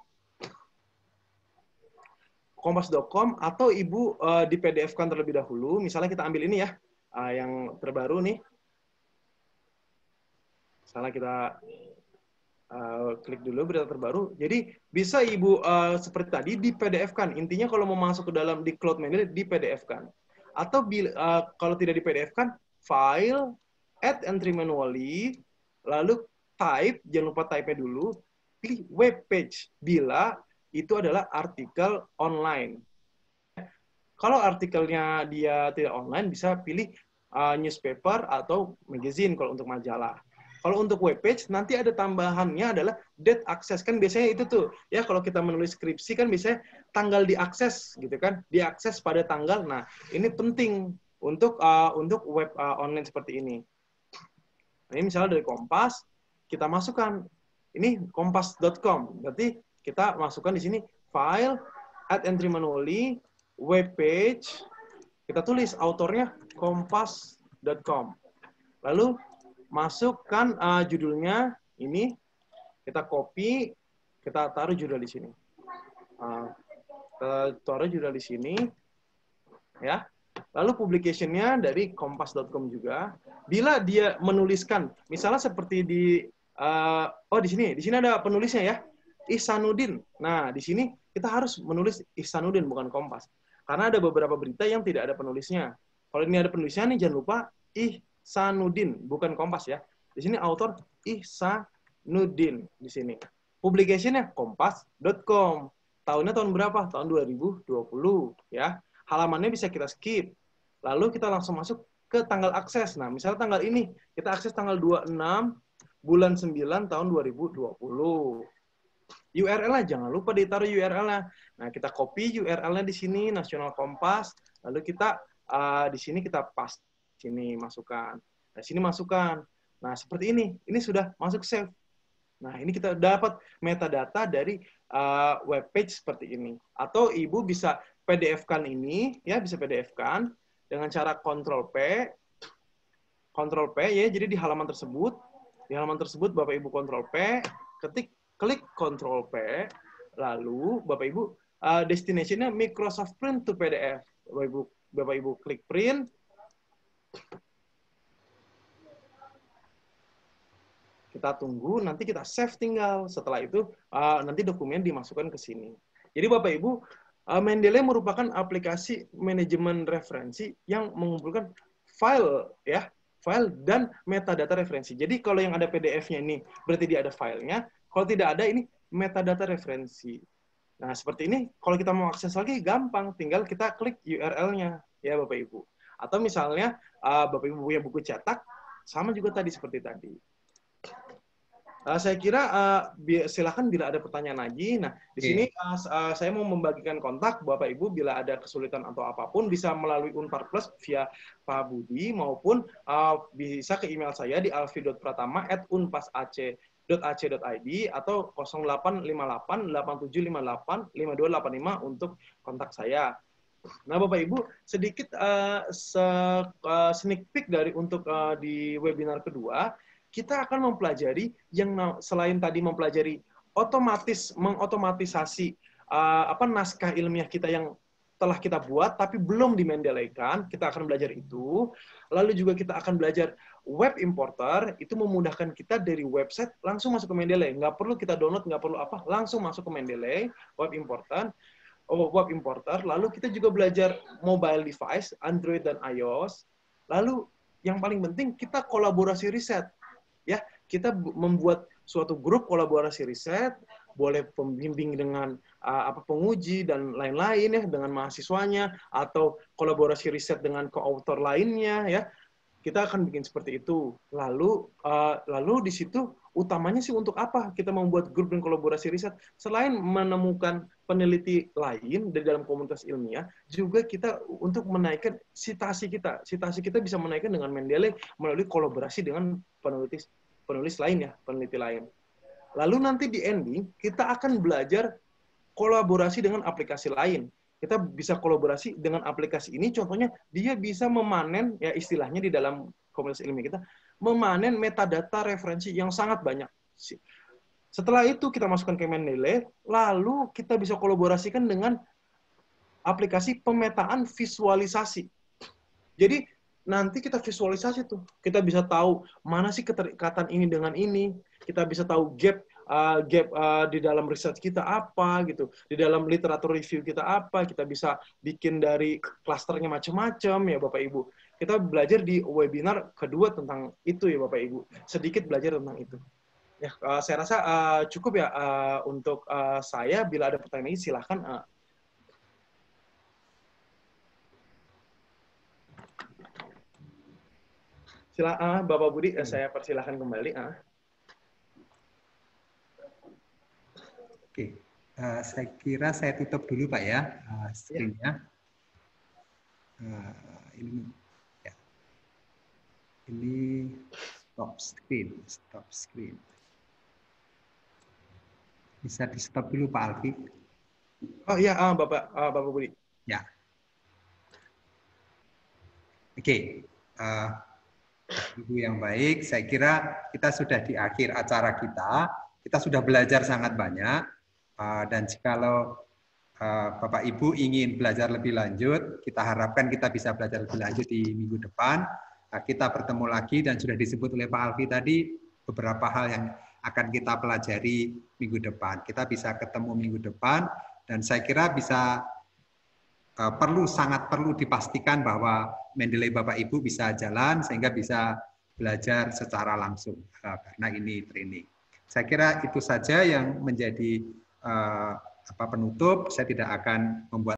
kompas.com, atau Ibu di PDF-kan terlebih dahulu. Misalnya kita ambil ini ya, yang terbaru nih. Misalnya kita klik dulu berita terbaru. Jadi bisa Ibu seperti tadi di PDF-kan. Intinya kalau mau masuk ke dalam di Cloud Mendeley di PDF-kan. Atau kalau tidak di PDF-kan, file, add entry manually, lalu type, jangan lupa type-nya dulu, pilih web page bila itu adalah artikel online. Kalau artikelnya dia tidak online, bisa pilih newspaper atau magazine kalau untuk majalah. Kalau untuk web page, nanti ada tambahannya adalah date access. Kan biasanya itu tuh, ya kalau kita menulis skripsi kan biasanya tanggal diakses, gitu kan. Diakses pada tanggal. Nah, ini penting untuk web online seperti ini. Ini misalnya dari Kompas, kita masukkan. Ini kompas.com. Berarti kita masukkan di sini file, add entry manually, web page, kita tulis autornya kompas.com. Lalu masukkan judulnya ini, kita copy, kita taruh judul di sini. Kita taruh judul di sini, ya. Lalu publication-nya dari kompas.com juga. Bila dia menuliskan, misalnya seperti di di sini ada penulisnya ya, Ihsanuddin. Nah, di sini kita harus menulis Ihsanuddin bukan Kompas. Karena ada beberapa berita yang tidak ada penulisnya. Kalau ini ada penulisnya nih, jangan lupa Ihsanuddin, bukan Kompas ya. Di sini author Ihsanuddin di sini. Publication-nya kompas.com. Tahunnya tahun berapa? Tahun 2020 ya. Halamannya bisa kita skip. Lalu kita langsung masuk ke tanggal akses. Nah, misalnya tanggal ini, kita akses tanggal 26 bulan 9 tahun 2020. URL-nya jangan lupa ditaruh URL-nya. Nah, kita copy URL-nya di sini Nasional Kompas, lalu kita di sini kita paste sini masukkan. Nah, sini masukkan. Nah, seperti ini. Ini sudah masuk save. Nah, ini kita dapat metadata dari web page seperti ini. Atau Ibu bisa PDF-kan ini, ya, bisa PDF-kan dengan cara Ctrl P ya. Jadi di halaman tersebut Bapak Ibu Ctrl P, klik Ctrl P, lalu Bapak Ibu destination-nya Microsoft Print to PDF. Bapak Ibu klik print. Kita tunggu, nanti kita save tinggal. Setelah itu nanti dokumen dimasukkan ke sini. Jadi Bapak Ibu, Mendeley merupakan aplikasi manajemen referensi yang mengumpulkan file ya, file dan metadata referensi. Jadi kalau yang ada PDF-nya ini berarti dia ada filenya. Kalau tidak ada ini metadata referensi. Nah, seperti ini kalau kita mau akses lagi gampang, tinggal kita klik URL-nya ya Bapak Ibu. Atau misalnya Bapak Ibu punya buku cetak, sama juga tadi seperti tadi. Saya kira silakan bila ada pertanyaan lagi. Nah, di sini saya mau membagikan kontak Bapak Ibu bila ada kesulitan atau apapun bisa melalui Unpar Plus via Pak Budi maupun bisa ke email saya di alfi.pratama@unpasac.ac.id atau 085887585285 untuk kontak saya. Nah, Bapak Ibu, sedikit sneak peek dari untuk di webinar kedua. Kita akan mempelajari yang selain tadi mempelajari mengotomatisasi naskah ilmiah kita yang telah kita buat tapi belum di-Mendeley-kan, kita akan belajar itu. Lalu juga kita akan belajar web importer, itu memudahkan kita dari website langsung masuk ke Mendeley. Nggak perlu kita download, nggak perlu apa, langsung masuk ke Mendeley, web importer. Lalu kita juga belajar mobile device, Android dan iOS. Lalu yang paling penting kita kolaborasi riset. Ya, kita membuat suatu grup kolaborasi riset, boleh pembimbing dengan penguji dan lain-lain ya, dengan mahasiswanya atau kolaborasi riset dengan co-author lainnya ya. Kita akan bikin seperti itu. Lalu di situ utamanya sih untuk apa kita membuat grup dan kolaborasi riset? Selain menemukan peneliti lain dari dalam komunitas ilmiah, juga kita untuk menaikkan citasi kita. Citasi kita bisa menaikkan dengan Mendeley melalui kolaborasi dengan penulis lain ya, peneliti lain. Lalu nanti di ending, kita akan belajar kolaborasi dengan aplikasi lain. Kita bisa kolaborasi dengan aplikasi ini, contohnya dia bisa memanen, ya istilahnya di dalam komunitas ilmiah kita, memanen metadata referensi yang sangat banyak. Setelah itu kita masukkan ke Mendeley, lalu kita bisa kolaborasikan dengan aplikasi pemetaan visualisasi. Jadi nanti kita visualisasi tuh, kita bisa tahu mana sih keterikatan ini dengan ini, kita bisa tahu gap di dalam riset kita apa gitu, di dalam literatur review kita apa, kita bisa bikin dari klasternya macam-macam ya Bapak Ibu. Kita belajar di webinar kedua tentang itu ya Bapak Ibu, sedikit belajar tentang itu. Ya, saya rasa cukup ya untuk saya. Bila ada pertanyaan ini silahkan. Silakan Bapak Budi, saya persilahkan kembali. Oke, saya kira saya tutup dulu Pak ya screen-nya. Ini stop screen. Bisa di stop dulu Pak Alfi. Oh iya, Bapak Budi. Ya. Oke, Ibu yang baik, saya kira kita sudah di akhir acara kita. Kita sudah belajar sangat banyak, dan jikalau Bapak Ibu ingin belajar lebih lanjut, kita harapkan kita bisa belajar lebih lanjut di minggu depan. Kita bertemu lagi dan sudah disebut oleh Pak Alfi tadi beberapa hal yang akan kita pelajari minggu depan. Kita bisa ketemu minggu depan, dan saya kira bisa sangat perlu dipastikan bahwa Mendeley Bapak Ibu bisa jalan sehingga bisa belajar secara langsung karena ini training. Saya kira itu saja yang menjadi penutup. Saya tidak akan membuat